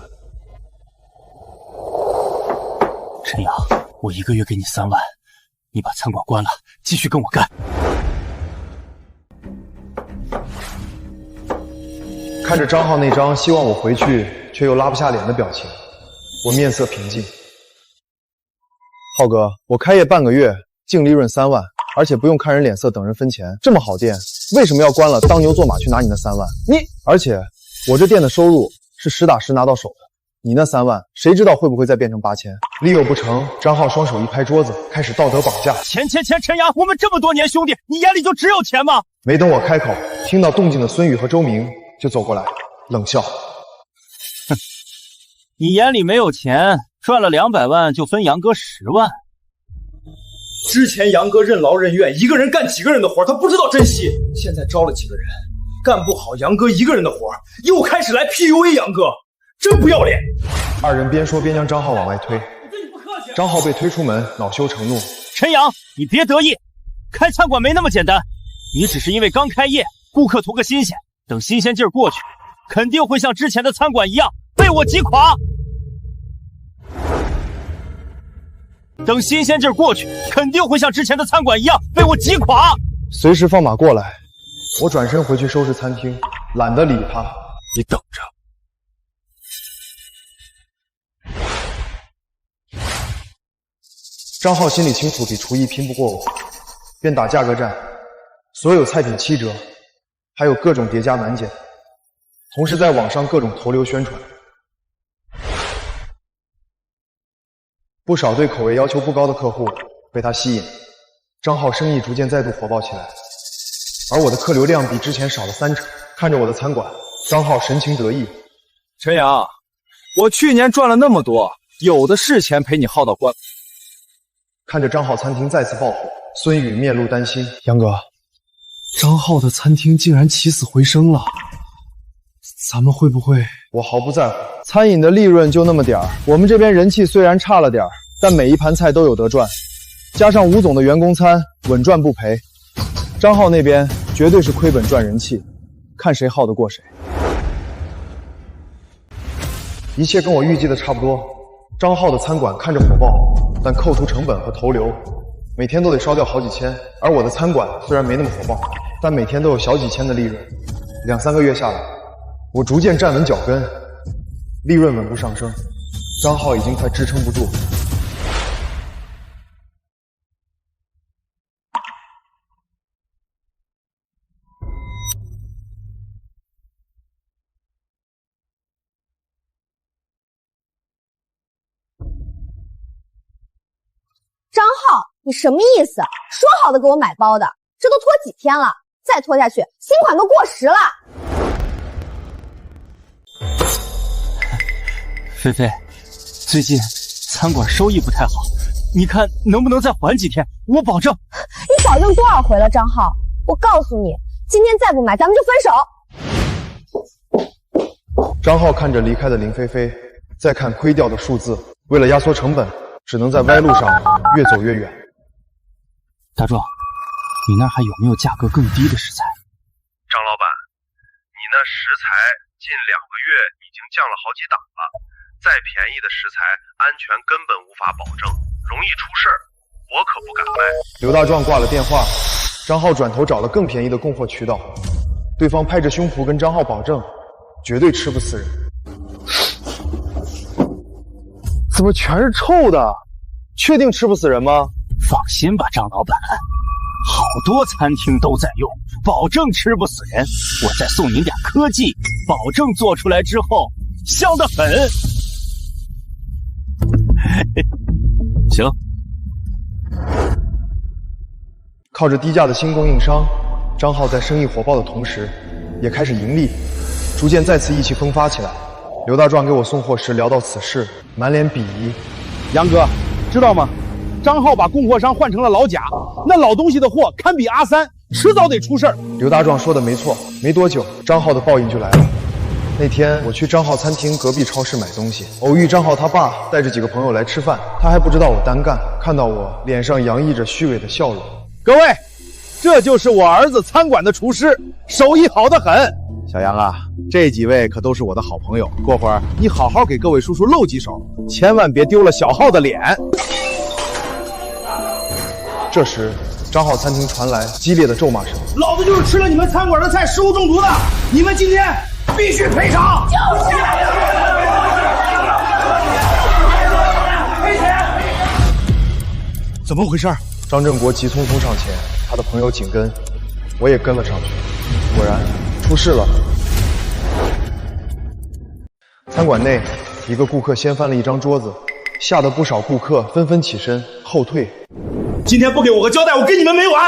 [SPEAKER 2] 陈阳，我1个月给你3万，你把餐馆关了，继续跟我干。
[SPEAKER 7] 看着张浩那张希望我回去却又拉不下脸的表情，我面色平静。浩哥，我开业半个月，净利润3万，而且不用看人脸色等人分钱，这么好店，为什么要关了，当牛做马去拿你那3万？而且我这店的收入是实打实拿到手的，你那3万，谁知道会不会再变成8000？力有不成，张浩双手一拍桌子，开始道德绑架。
[SPEAKER 2] 钱，陈阳，我们这么多年兄弟，你眼里就只有钱吗？
[SPEAKER 7] 没等我开口，听到动静的孙宇和周明就走过来，冷笑：“
[SPEAKER 2] 哼，你眼里没有钱，赚了200万就分杨哥10万。
[SPEAKER 1] 之前杨哥任劳任怨，一个人干几个人的活，他不知道珍惜。现在招了几个人，干不好杨哥一个人的活，又开始来 PUA 杨哥。”真不要脸！
[SPEAKER 7] 二人边说边将张浩往外推，张浩被推出门，恼羞成怒。
[SPEAKER 2] 陈阳，你别得意，开餐馆没那么简单，你只是因为刚开业，顾客图个新鲜，等新鲜劲儿过去，肯定会像之前的餐馆一样被我击垮。等新鲜劲儿过去，肯定会像之前的餐馆一样被我击垮。
[SPEAKER 7] 随时放马过来。我转身回去收拾餐厅，懒得理他。
[SPEAKER 8] 你等着。
[SPEAKER 7] 张浩心里清楚，比厨艺拼不过我，便打价格战，所有菜品7折，还有各种叠加难减，同时在网上各种投流宣传。不少对口味要求不高的客户被他吸引，张浩生意逐渐再度火爆起来，而我的客流量比之前少了30%。看着我的餐馆，张浩神情得意：“
[SPEAKER 15] 陈阳，我去年赚了那么多，有的是钱陪你耗到关。”
[SPEAKER 7] 看着张浩餐厅再次爆火，孙宇面露担心：“
[SPEAKER 1] 杨哥，张浩的餐厅竟然起死回生了，咱们会不会……”
[SPEAKER 7] 我毫不在乎，餐饮的利润就那么点儿，我们这边人气虽然差了点儿，但每一盘菜都有得赚，加上吴总的员工餐，稳赚不赔。张浩那边绝对是亏本赚人气，看谁耗得过谁。一切跟我预计的差不多，张浩的餐馆看着火爆，但扣除成本和投流，每天都得烧掉好几千。而我的餐馆虽然没那么火爆，但每天都有小几千的利润。2、3个月下来，我逐渐站稳脚跟，利润稳步上升。张浩已经快支撑不住。
[SPEAKER 9] 张浩，你什么意思？说好的给我买包的，这都拖几天了，再拖下去，新款都过时了。
[SPEAKER 2] 菲菲，最近餐馆收益不太好，你看能不能再缓几天？我保证。
[SPEAKER 9] 你保证多少回了，张浩？我告诉你，今天再不买，咱们就分手。
[SPEAKER 7] 张浩看着离开的林菲菲，再看亏掉的数字，为了压缩成本，只能在歪路上越走越远。
[SPEAKER 2] 大壮，你那儿还有没有价格更低的食材？
[SPEAKER 12] 张老板，你那食材近2个月已经降了好几档了，再便宜的食材安全根本无法保证，容易出事儿，我可不敢卖。
[SPEAKER 7] 刘大壮挂了电话，张浩转头找了更便宜的供货渠道，对方拍着胸脯跟张浩保证，绝对吃不死人。怎么全是臭的？确定吃不死人吗？
[SPEAKER 2] 放心吧，张老板，好多餐厅都在用，保证吃不死人。我再送您点科技，保证做出来之后香得很。行。
[SPEAKER 7] 靠着低价的新供应商，张浩在生意火爆的同时，也开始盈利，逐渐再次意气风发起来。刘大壮给我送货时聊到此事，满脸鄙夷。
[SPEAKER 15] 杨哥，知道吗？张浩把供货商换成了老贾，那老东西的货堪比阿三，迟早得出事儿。
[SPEAKER 7] 刘大壮说的没错，没多久，张浩的报应就来了。那天我去张浩餐厅隔壁超市买东西，偶遇张浩他爸带着几个朋友来吃饭，他还不知道我单干，看到我脸上洋溢着虚伪的笑容。
[SPEAKER 15] 各位，这就是我儿子餐馆的厨师，手艺好得很。
[SPEAKER 6] 小杨啊，这几位可都是我的好朋友，过会儿你好好给各位叔叔露几手，千万别丢了小浩的脸。
[SPEAKER 7] 这时，张浩餐厅传来激烈的咒骂声：“
[SPEAKER 8] 老子就是吃了你们餐馆的菜，食物中毒的，你们今天必须赔偿！”就是赔钱！
[SPEAKER 7] 怎么回事？张振国急匆匆上前，他的朋友紧跟。我也跟了上去，果然出事了。餐馆内，一个顾客掀翻了一张桌子，吓得不少顾客纷纷起身后退。
[SPEAKER 15] 今天不给我个交代，我跟你们没完！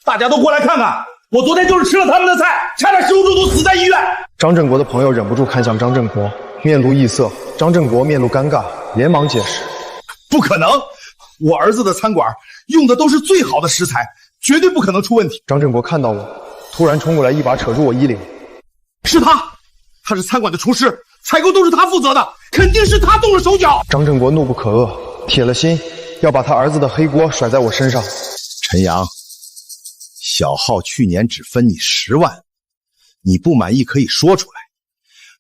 [SPEAKER 15] 大家都过来看看，我昨天就是吃了他们的菜，差点食物中毒死在医院。
[SPEAKER 7] 张振国的朋友忍不住看向张振国，面露异色。张振国面露尴尬，连忙解释：
[SPEAKER 15] 不可能，我儿子的餐馆用的都是最好的食材，绝对不可能出问题。
[SPEAKER 7] 张振国看到我，突然冲过来，一把扯住我衣领。
[SPEAKER 15] 是他是餐馆的厨师，采购都是他负责的，肯定是他动了手脚。
[SPEAKER 7] 张振国怒不可遏，铁了心要把他儿子的黑锅甩在我身上。
[SPEAKER 6] 陈阳，小浩去年只分你10万，你不满意可以说出来，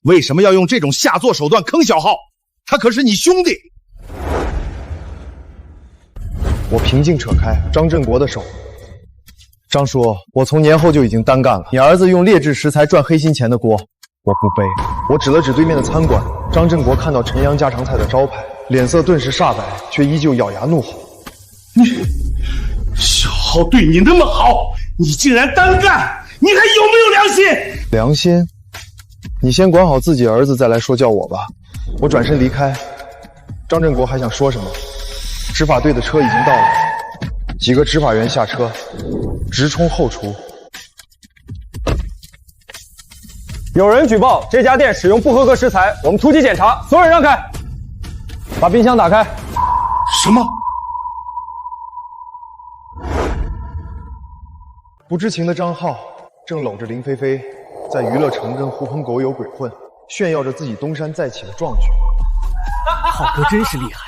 [SPEAKER 6] 为什么要用这种下作手段坑小浩？他可是你兄弟。
[SPEAKER 7] 我平静扯开张振国的手。张叔，我从年后就已经单干了，你儿子用劣质食材赚黑心钱的锅，我不背。我指了指对面的餐馆，张振国看到陈阳家常菜的招牌，脸色顿时煞白，却依旧咬牙怒吼：
[SPEAKER 15] 小浩对你那么好，你竟然单干，你还有没有良心？
[SPEAKER 7] 良心？你先管好自己儿子，再来说教我吧。我转身离开，张振国还想说什么，执法队的车已经到了，几个执法员下车，直冲后厨。
[SPEAKER 1] 有人举报这家店使用不合格食材，我们突击检查，所有人让开，把冰箱打开。
[SPEAKER 15] 什么？
[SPEAKER 7] 不知情的张浩正搂着林菲菲，在娱乐城跟狐朋狗友鬼混，炫耀着自己东山再起的壮举。
[SPEAKER 8] 浩哥真是厉害，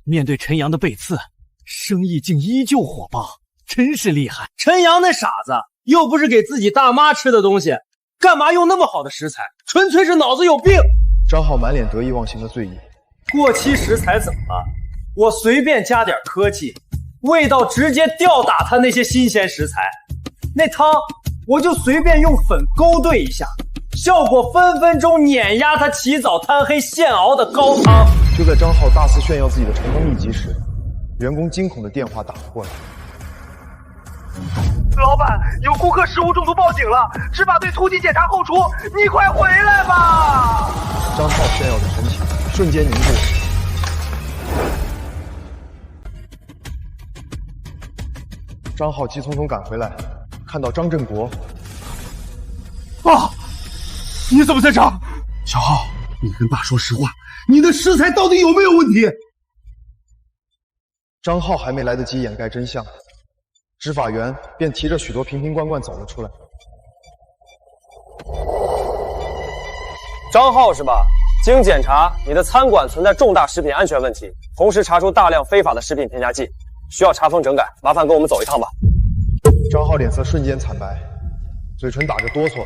[SPEAKER 8] 面对陈阳的背刺，生意竟依旧火爆，真是厉害。
[SPEAKER 2] 陈阳那傻子又不是给自己大妈吃的东西，干嘛用那么好的食材？纯粹是脑子有病。
[SPEAKER 7] 张浩满脸得意忘形的醉意。
[SPEAKER 2] 过期食材怎么了？我随便加点科技，味道直接吊打他那些新鲜食材。那汤我就随便用粉勾兑一下，效果分分钟碾压他起早贪黑现熬的高汤。
[SPEAKER 7] 就在张浩大肆炫耀自己的成功秘籍时，员工惊恐的电话打了过来。
[SPEAKER 1] 老板，有顾客食物中毒报警了，执法队突击检查后厨，你快回来吧！
[SPEAKER 7] 张浩炫耀的神情瞬间凝固。张浩急匆匆赶回来，看到张振国。
[SPEAKER 15] 啊！你怎么在这？小浩，你跟爸说实话，你的食材到底有没有问题？
[SPEAKER 7] 张浩还没来得及掩盖真相，执法员便提着许多瓶瓶罐罐走了出来。
[SPEAKER 1] 张浩是吧？经检查，你的餐馆存在重大食品安全问题，同时查出大量非法的食品添加剂，需要查封整改，麻烦跟我们走一趟吧。
[SPEAKER 7] 张浩脸色瞬间惨白，嘴唇打着哆嗦。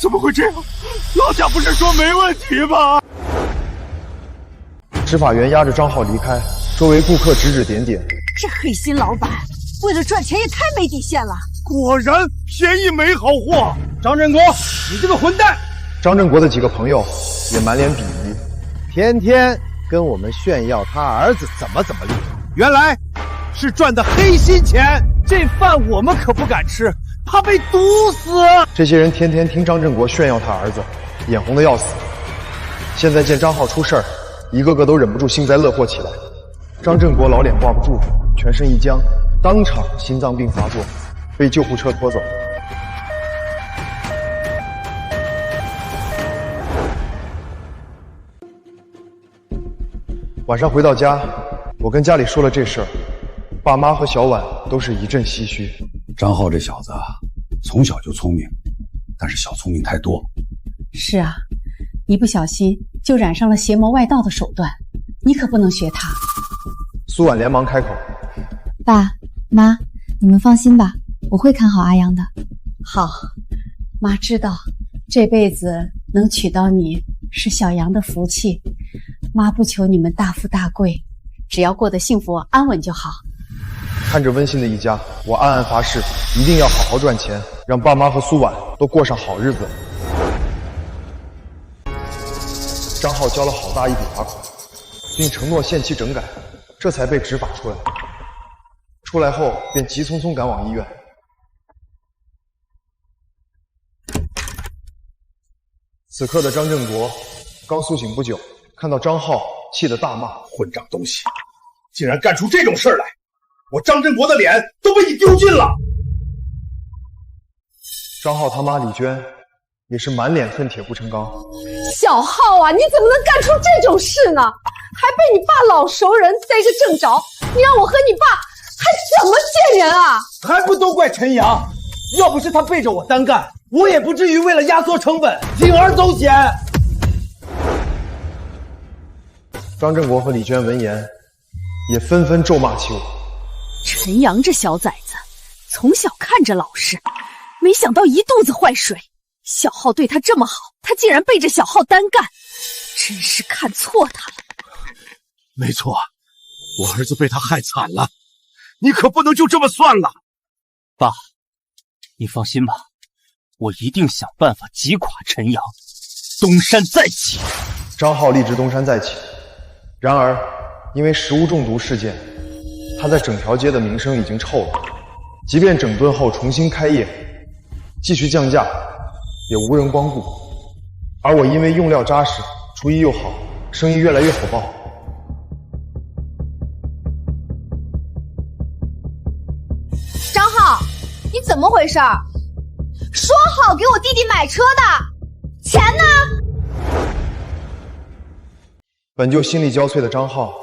[SPEAKER 15] 怎么会这样？老贾不是说没问题吗？
[SPEAKER 7] 执法员押着张浩离开，周围顾客指指点点。
[SPEAKER 17] 这黑心老板为了赚钱也太没底线了！
[SPEAKER 15] 果然便宜没好货。张振国，你这个混蛋！
[SPEAKER 7] 张振国的几个朋友也满脸鄙夷，
[SPEAKER 6] 天天跟我们炫耀他儿子怎么厉害，
[SPEAKER 15] 原来是赚的黑心钱。这饭我们可不敢吃，怕被毒死。
[SPEAKER 7] 这些人天天听张振国炫耀他儿子，眼红的要死。现在见张浩出事儿，一个个都忍不住幸灾乐祸起来。张振国老脸挂不住，全身一僵，当场心脏病发作，被救护车拖走。晚上回到家，我跟家里说了这事儿，爸妈和小婉都是一阵唏嘘。
[SPEAKER 4] 张浩这小子从小就聪明，但是小聪明太多。
[SPEAKER 17] 是啊，一不小心就染上了邪魔外道的手段，你可不能学他。
[SPEAKER 7] 苏婉连忙开口：
[SPEAKER 5] 爸妈，你们放心吧，我会看好阿阳的。
[SPEAKER 17] 好，妈知道这辈子能娶到你是小杨的福气，妈不求你们大富大贵，只要过得幸福安稳就好。
[SPEAKER 7] 看着温馨的一家，我暗暗发誓，一定要好好赚钱，让爸妈和苏婉都过上好日子。张浩交了好大一笔罚款，并承诺限期整改，这才被执法出来。出来后便急匆匆赶往医院。此刻的张振国刚苏醒不久，看到张浩，气得大骂：“
[SPEAKER 15] 混账东西，竟然干出这种事来！我张振国的脸都被你丢尽了！”
[SPEAKER 7] 张浩他妈李娟也是满脸恨铁不成钢。
[SPEAKER 9] 小浩啊，你怎么能干出这种事呢？还被你爸老熟人逮个正着，你让我和你爸还怎么见人啊？
[SPEAKER 1] 还不都怪陈阳，要不是他背着我单干，我也不至于为了压缩成本铤而走险。
[SPEAKER 7] 张振国和李娟闻言，也纷纷咒骂起我。
[SPEAKER 16] 陈阳这小崽子，从小看着老实，没想到一肚子坏水。小浩对他这么好，他竟然背着小浩单干，真是看错他了。
[SPEAKER 15] 没错，我儿子被他害惨了，你可不能就这么算了。
[SPEAKER 2] 爸，你放心吧，我一定想办法击垮陈阳，东山再起。
[SPEAKER 7] 张浩立志东山再起，然而因为食物中毒事件，他在整条街的名声已经臭了。即便整顿后重新开业，继续降价，也无人光顾。而我因为用料扎实，厨艺又好，生意越来越火爆。
[SPEAKER 3] 张浩，你怎么回事？说好给我弟弟买车的，钱呢？
[SPEAKER 7] 本就心力交瘁的张浩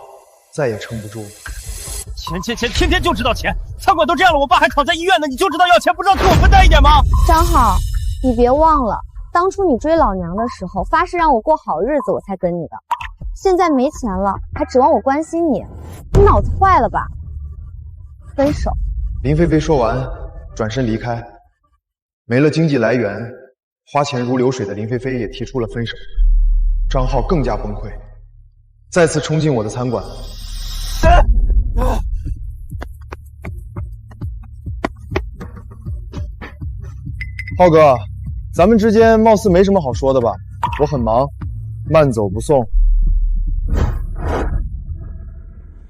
[SPEAKER 7] 再也撑不住了。
[SPEAKER 2] 钱，天天就知道钱，餐馆都这样了，我爸还躺在医院呢，你就知道要钱，不知道替我分担一点吗？
[SPEAKER 9] 张浩，你别忘了，当初你追老娘的时候，发誓让我过好日子，我才跟你的。现在没钱了，还指望我关心你，你脑子坏了吧？分手。
[SPEAKER 7] 林菲菲说完，转身离开。没了经济来源，花钱如流水的林菲菲也提出了分手。张浩更加崩溃，再次冲进我的餐馆。浩哥，咱们之间貌似没什么好说的吧？我很忙，慢走不送。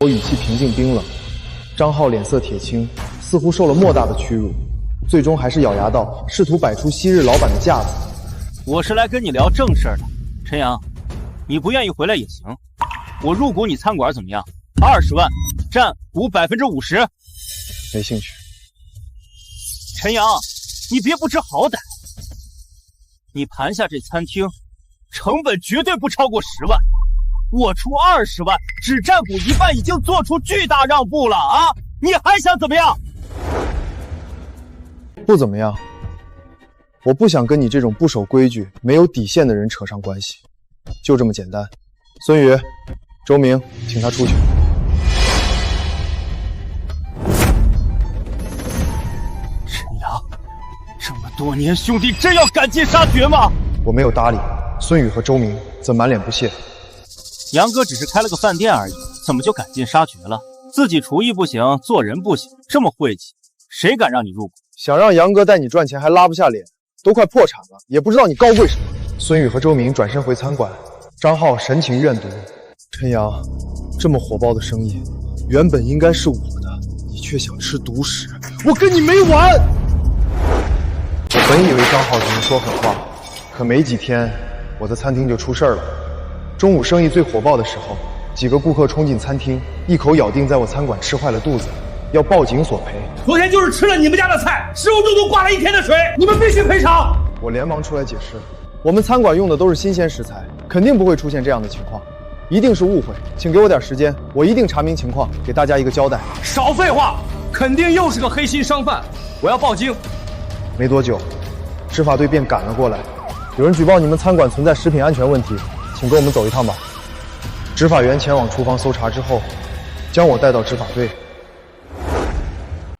[SPEAKER 7] 我语气平静冰冷，张浩脸色铁青，似乎受了莫大的屈辱，最终还是咬牙道，试图摆出昔日老板的架子。
[SPEAKER 2] 我是来跟你聊正事的，陈阳，你不愿意回来也行，我入股你餐馆怎么样？20万，占股50%。
[SPEAKER 7] 没兴趣。
[SPEAKER 2] 陈阳，你别不知好歹，你盘下这餐厅，成本绝对不超过10万，我出20万，只占股1半，已经做出巨大让步了啊！你还想怎么样？
[SPEAKER 7] 不怎么样。我不想跟你这种不守规矩、没有底线的人扯上关系，就这么简单。孙宇、周明，请他出去。
[SPEAKER 2] 陈阳，这么多年，兄弟真要赶尽杀绝吗？
[SPEAKER 7] 我没有搭理。孙宇和周明则满脸不屑。
[SPEAKER 2] 杨哥只是开了个饭店而已，怎么就赶尽杀绝了？自己厨艺不行，做人不行，这么晦气，谁敢让你入股？
[SPEAKER 7] 想让杨哥带你赚钱还拉不下脸，都快破产了，也不知道你高贵什么。孙宇和周明转身回餐馆，张浩神情怨毒。陈阳，这么火爆的生意，原本应该是我的，你却想吃独食，我跟你没完！我本以为张浩只是说狠话，可没几天，我的餐厅就出事了。中午生意最火爆的时候，几个顾客冲进餐厅，一口咬定在我餐馆吃坏了肚子，要报警索赔。
[SPEAKER 15] 昨天就是吃了你们家的菜，食物中毒挂了1天的水，你们必须赔偿。
[SPEAKER 7] 我连忙出来解释，我们餐馆用的都是新鲜食材，肯定不会出现这样的情况，一定是误会，请给我点时间，我一定查明情况，给大家一个交代。
[SPEAKER 8] 少废话，肯定又是个黑心商贩，我要报警。
[SPEAKER 7] 没多久，执法队便赶了过来，有人举报你们餐馆存在食品安全问题，请跟我们走一趟吧。执法员前往厨房搜查之后，将我带到执法队。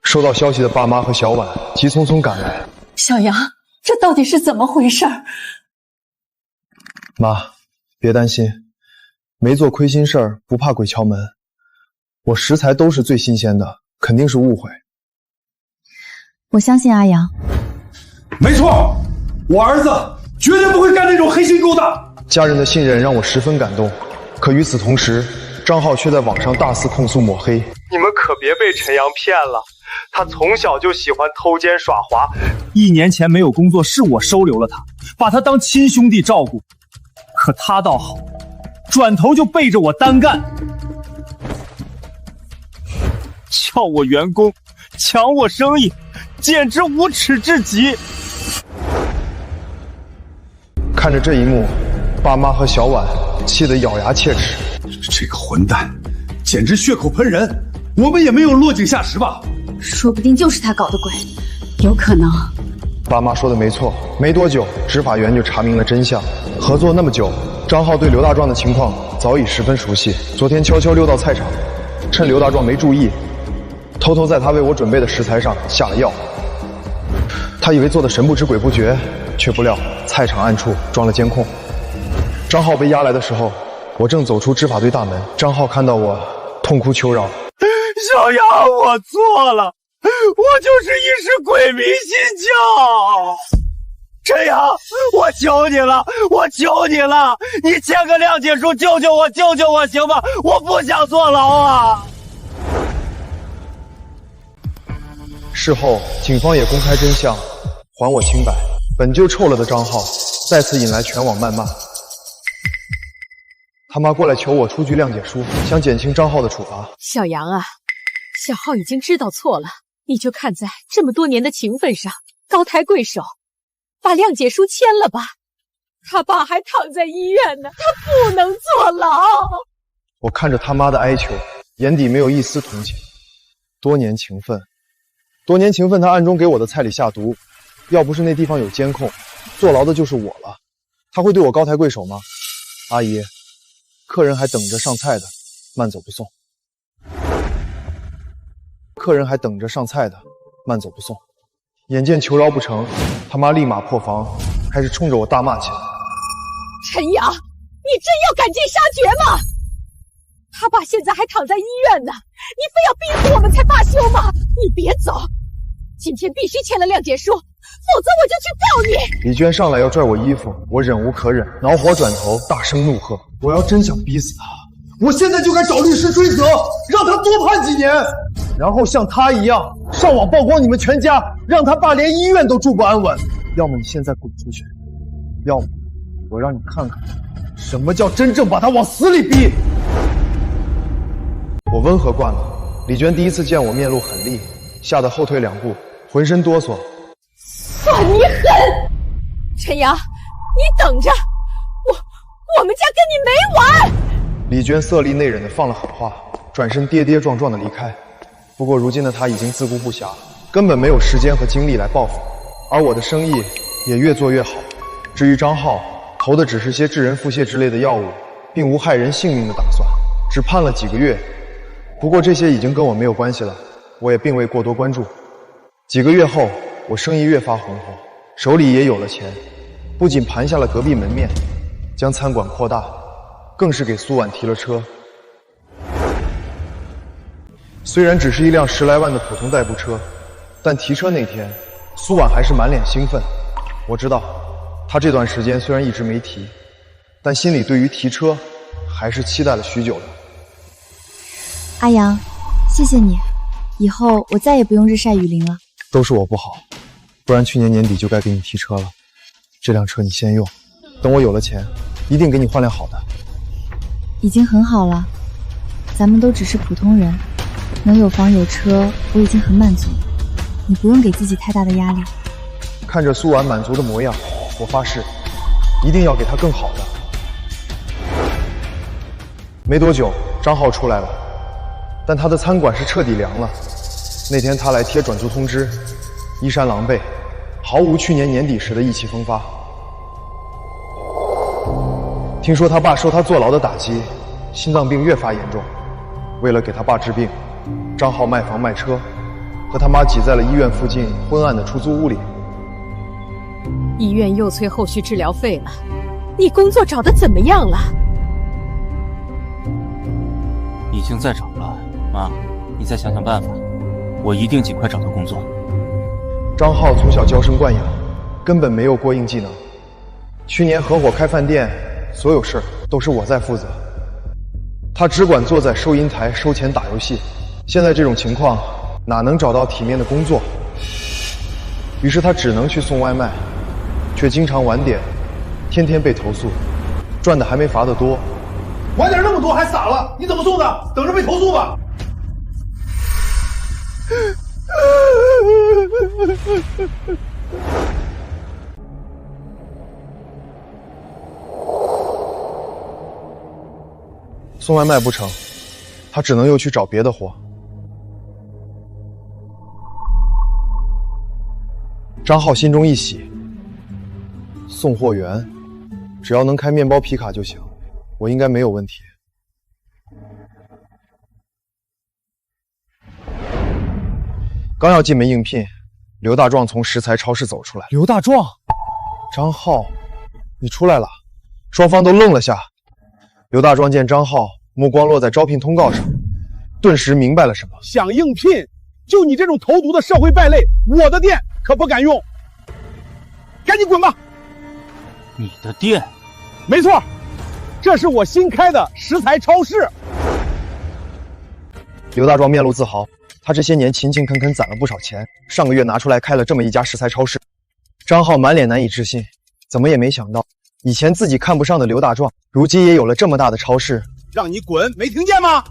[SPEAKER 7] 收到消息的爸妈和小婉急匆匆赶来。
[SPEAKER 17] 小杨，这到底是怎么回事？
[SPEAKER 7] 妈，别担心，没做亏心事儿，不怕鬼敲门。我食材都是最新鲜的，肯定是误会。
[SPEAKER 5] 我相信阿阳。
[SPEAKER 15] 没错，我儿子绝对不会干那种黑心勾当。
[SPEAKER 7] 家人的信任让我十分感动，可与此同时，张浩却在网上大肆控诉抹黑。
[SPEAKER 1] 你们可别被陈阳骗了，他从小就喜欢偷奸耍滑，
[SPEAKER 2] 1年前没有工作，是我收留了他，把他当亲兄弟照顾。可他倒好，转头就背着我单干，撬我员工，抢我生意，简直无耻至极。
[SPEAKER 7] 看着这一幕，爸妈和小婉气得咬牙切齿。
[SPEAKER 4] 这个混蛋，简直血口喷人！我们也没有落井下石吧？
[SPEAKER 3] 说不定就是他搞的鬼，
[SPEAKER 17] 有可能。
[SPEAKER 7] 爸妈说的没错，没多久，执法员就查明了真相。合作那么久，张浩对刘大壮的情况早已十分熟悉。昨天悄悄溜到菜场，趁刘大壮没注意，偷偷在他为我准备的食材上下了药。他以为做的神不知鬼不觉，却不料菜场暗处装了监控。张浩被押来的时候，我正走出执法队大门。张浩看到我，痛哭求饶：“
[SPEAKER 2] 小杨，我错了，我就是一时鬼迷心窍。陈阳，我求你了，我求你了，你签个谅解书，救救我，救救我，行吗？我不想坐牢啊！”
[SPEAKER 7] 事后，警方也公开真相，还我清白。本就臭了的张浩，再次引来全网谩骂。他妈过来求我出具谅解书，想减轻张浩的处罚。
[SPEAKER 16] 小杨啊，小浩已经知道错了，你就看在这么多年的情分上，高抬贵手，把谅解书签了吧。他爸还躺在医院呢，他不能坐牢。
[SPEAKER 7] 我看着他妈的哀求，眼底没有一丝同情。多年情分，他暗中给我的菜里下毒，要不是那地方有监控，坐牢的就是我了。他会对我高抬贵手吗？阿姨，客人还等着上菜的，慢走不送。眼见求饶不成，他妈立马破防，开始冲着我大骂起来。
[SPEAKER 16] 陈阳，你真要赶尽杀绝吗？他爸现在还躺在医院呢，你非要逼死我们才罢休吗？你别走，今天必须签了谅解书，否则我就去告你。
[SPEAKER 7] 李娟上来要拽我衣服，我忍无可忍，恼火转头，大声怒喝：“我要真想逼死他，我现在就该找律师追责，让他多判几年，然后像他一样上网曝光你们全家，让他爸连医院都住不安稳。要么你现在滚出去，要么我让你看看什么叫真正把他往死里逼。”我温和惯了，李娟第一次见我面露狠戾，吓得后退2步，浑身哆嗦。
[SPEAKER 16] 算你狠！陈阳，你等着，我们家跟你没完！
[SPEAKER 7] 李娟色厉内荏的放了狠话，转身跌跌撞撞的离开。不过如今的她已经自顾不暇，根本没有时间和精力来报复，而我的生意也越做越好。至于张浩，投的只是些致人腹泻之类的药物，并无害人性命的打算，只判了几个月。不过这些已经跟我没有关系了，我也并未过多关注。几个月后，我生意越发红火，手里也有了钱，不仅盘下了隔壁门面，将餐馆扩大，更是给苏婉提了车。虽然只是一辆10来万的普通代步车，但提车那天，苏婉还是满脸兴奋。我知道，她这段时间虽然一直没提，但心里对于提车还是期待了许久的。
[SPEAKER 5] 阿阳，谢谢你，以后我再也不用日晒雨淋了。
[SPEAKER 7] 都是我不好，不然去年年底就该给你提车了。这辆车你先用，等我有了钱，一定给你换辆好的。
[SPEAKER 5] 已经很好了，咱们都只是普通人，能有房有车，我已经很满足。你不用给自己太大的压力。
[SPEAKER 7] 看着苏婉满足的模样，我发誓，一定要给她更好的。没多久，张浩出来了。但他的餐馆是彻底凉了。那天他来贴转租通知，衣衫狼狈，毫无去年年底时的意气风发。听说他爸受他坐牢的打击，心脏病越发严重。为了给他爸治病，张浩卖房卖车，和他妈挤在了医院附近昏暗的出租屋里。
[SPEAKER 16] 医院又催后续治疗费了，你工作找得怎么样了？
[SPEAKER 2] 已经在找了。妈，你再想想办法，我一定尽快找到工作。
[SPEAKER 7] 张浩从小娇生惯养，根本没有过硬技能。去年合伙开饭店，所有事都是我在负责。他只管坐在收银台收钱打游戏，现在这种情况哪能找到体面的工作？于是他只能去送外卖，却经常晚点，天天被投诉，赚的还没罚的多。
[SPEAKER 15] 晚点那么多还撒了，你怎么送的？等着被投诉吧。
[SPEAKER 7] 送外卖不成，他只能又去找别的活。张浩心中一喜，送货员只要能开面包皮卡就行，我应该没有问题。刚要进门应聘，刘大壮从食材超市走出来。
[SPEAKER 1] 刘大壮，
[SPEAKER 7] 张浩，你出来了！双方都愣了下。刘大壮见张浩目光落在招聘通告上，顿时明白了什么。
[SPEAKER 15] 想应聘，就你这种投毒的社会败类，我的店可不敢用。赶紧滚吧！
[SPEAKER 2] 你的店？
[SPEAKER 15] 没错，这是我新开的食材超市。
[SPEAKER 7] 刘大壮面露自豪，他这些年勤勤恳恳攒了不少钱，上个月拿出来开了这么一家食材超市。张浩满脸难以置信，怎么也没想到，以前自己看不上的刘大壮，如今也有了这么大的超市。
[SPEAKER 15] 让你滚，没听见吗？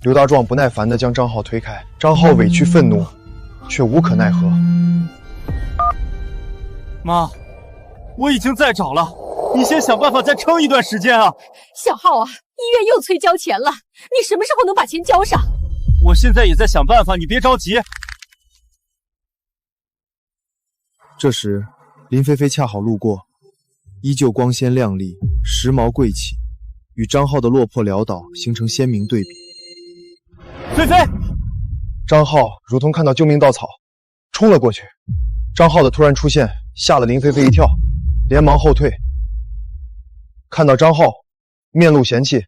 [SPEAKER 7] 刘大壮不耐烦地将张浩推开，张浩委屈愤怒，却无可奈何。
[SPEAKER 2] 妈，我已经在找了，你先想办法再撑一段时间啊！
[SPEAKER 16] 小浩啊，医院又催交钱了，你什么时候能把钱交上？
[SPEAKER 2] 我现在也在想办法，你别着急。
[SPEAKER 7] 这时，林菲菲恰好路过，依旧光鲜亮丽，时髦贵气，与张浩的落魄潦倒形成鲜明对比。
[SPEAKER 2] 菲菲，
[SPEAKER 7] 张浩如同看到救命稻草，冲了过去。张浩的突然出现吓了林菲菲一跳，连忙后退。看到张浩，面露嫌弃：“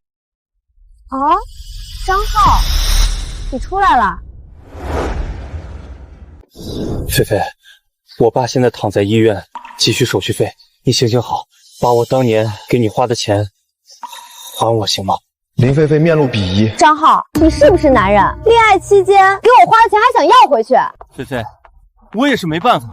[SPEAKER 9] 哦，张浩，你出来了。”
[SPEAKER 10] 菲菲，我爸现在躺在医院，急需手续费，你行行好，把我当年给你花的钱还我行吗？
[SPEAKER 7] 林菲菲面露鄙夷：“
[SPEAKER 9] 张浩，你是不是男人？恋爱期间给我花的钱还想要回去？”
[SPEAKER 2] 菲菲，我也是没办法，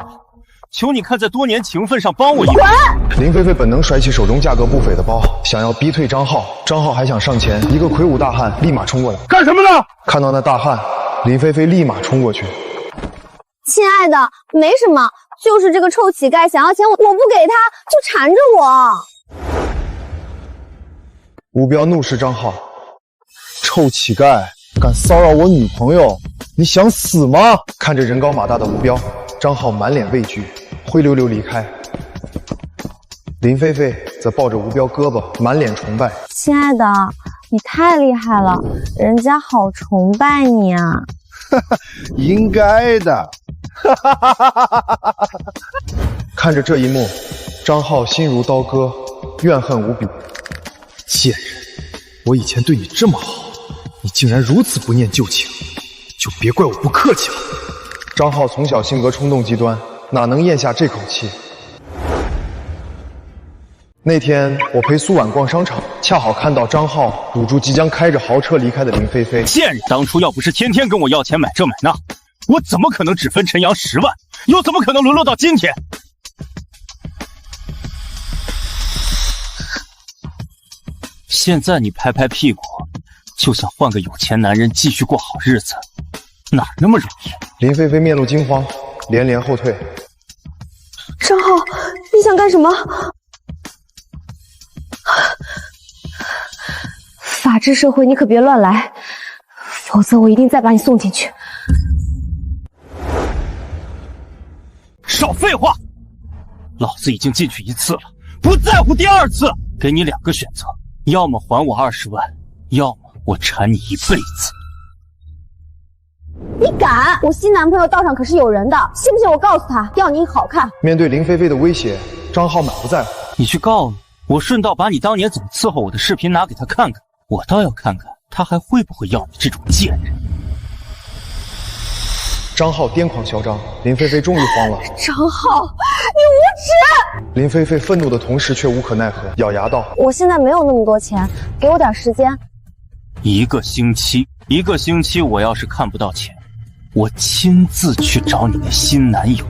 [SPEAKER 2] 求你看在多年情分上帮我一把。
[SPEAKER 9] 滚！
[SPEAKER 7] 林菲菲本能甩起手中价格不菲的包，想要逼退张浩。张浩还想上前，一个魁梧大汉立马冲过来：“
[SPEAKER 15] 干什么呢？”
[SPEAKER 7] 看到那大汉，林菲菲立马冲过去：“
[SPEAKER 9] 亲爱的，没什么，就是这个臭乞丐想要钱，我不给他就缠着我。”
[SPEAKER 7] 吴彪怒视张浩：“臭乞丐，敢骚扰我女朋友，你想死吗？”看着人高马大的吴彪，张浩满脸畏惧，灰溜溜离开。林菲菲则抱着吴彪胳膊，满脸崇拜：“
[SPEAKER 9] 亲爱的，你太厉害了，人家好崇拜你啊！”
[SPEAKER 4] 应该的。
[SPEAKER 7] 看着这一幕，张浩心如刀割，怨恨无比。贱人，我以前对你这么好，你竟然如此不念旧情，就别怪我不客气了。张浩从小性格冲动极端，哪能咽下这口气？那天我陪苏婉逛商场，恰好看到张浩堵住即将开着豪车离开的林菲菲。
[SPEAKER 2] 贱人，当初要不是天天跟我要钱买这买那，我怎么可能只分陈阳10万？又怎么可能沦落到今天？现在你拍拍屁股，就想换个有钱男人继续过好日子，哪那么容易？
[SPEAKER 7] 林菲菲面露惊慌，连连后退。
[SPEAKER 9] 张浩，你想干什么？法治社会，你可别乱来，否则我一定再把你送进去。
[SPEAKER 2] 少废话！老子已经进去1次了，不在乎第2次。给你2个选择，要么还我20万，要么我缠你一辈子。
[SPEAKER 9] 你敢？我新男朋友道上可是有人的，信不信我告诉他，要你好看？
[SPEAKER 7] 面对林菲菲的威胁，张浩满不在乎。
[SPEAKER 2] 你去告了，我顺道把你当年怎么伺候我的视频拿给他看看，我倒要看看他还会不会要你这种贱人。
[SPEAKER 7] 张浩癫狂嚣张，林菲菲终于慌了。
[SPEAKER 9] 张浩，你无耻！
[SPEAKER 7] 林菲菲愤怒的同时却无可奈何，咬牙道：“
[SPEAKER 9] 我现在没有那么多钱，给我点时间。
[SPEAKER 2] 1个星期，1个星期，我要是看不到钱，我亲自去找你的新男友。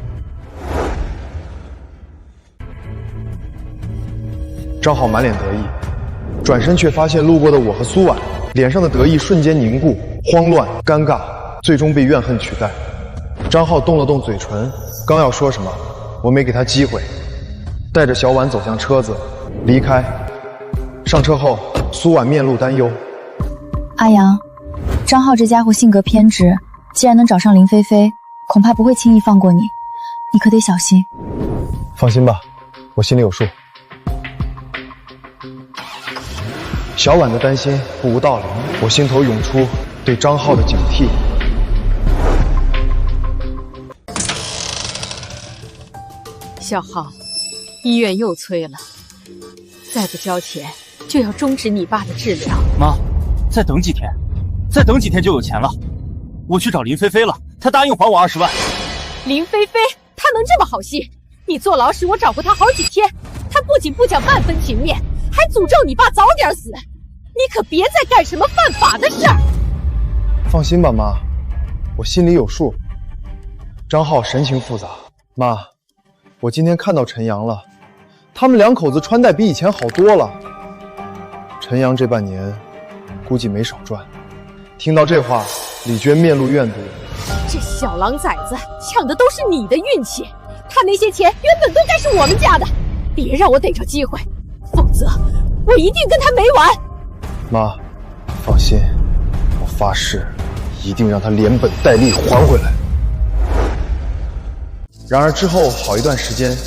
[SPEAKER 7] 张浩满脸得意，转身却发现路过的我和苏婉，脸上的得意瞬间凝固，慌乱、尴尬，最终被怨恨取代。张浩动了动嘴唇，刚要说什么，我没给他机会，带着小婉走向车子，离开。上车后，苏婉面露担忧。
[SPEAKER 5] 阿阳，张浩这家伙性格偏执，既然能找上林菲菲，恐怕不会轻易放过你，你可得小心。
[SPEAKER 7] 放心吧，我心里有数。小婉的担心不无道理，我心头涌出对张浩的警惕。
[SPEAKER 16] 小浩，医院又催了，再不交钱就要终止你爸的治疗。
[SPEAKER 2] 妈，再等几天，再等几天就有钱了。我去找林菲菲了，她答应还我20万。
[SPEAKER 16] 林菲菲，她能这么好心？你坐牢时我找过她好几天，她不仅不讲半分情面，还诅咒你爸早点死。你可别再干什么犯法的事儿。
[SPEAKER 7] 放心吧，妈，我心里有数。张浩神情复杂，妈，我今天看到陈阳了，他们两口子穿戴比以前好多了。陈阳这半年估计没少赚。听到这话，李娟面露怨毒。
[SPEAKER 16] 这小狼崽子抢的都是你的运气，他那些钱原本都该是我们家的，别让我逮着机会，否则我一定跟他没完。
[SPEAKER 7] 妈，放心，我发誓一定让他连本带利还回来。然而之后好一段时间，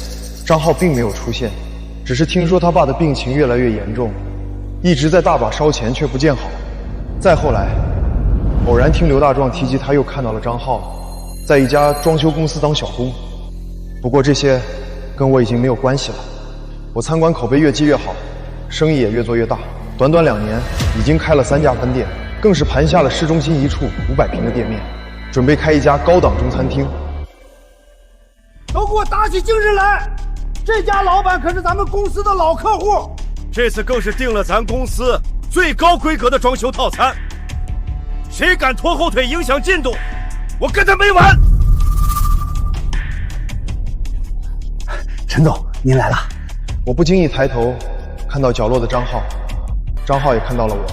[SPEAKER 7] 张浩并没有出现，只是听说他爸的病情越来越严重，一直在大把烧钱却不见好。再后来，偶然听刘大壮提及他又看到了张浩，在一家装修公司当小工。不过这些跟我已经没有关系了。我餐馆口碑越积越好，生意也越做越大，短短2年已经开了3家分店，更是盘下了市中心一处500平的店面，准备开一家高档中餐厅。
[SPEAKER 15] 都给我打起精神来！这家老板可是咱们公司的老客户，
[SPEAKER 12] 这次更是定了咱公司最高规格的装修套餐。谁敢拖后腿影响进度，我跟他没完！
[SPEAKER 14] 陈总，您来了。
[SPEAKER 7] 我不经意抬头，看到角落的张浩，张浩也看到了我。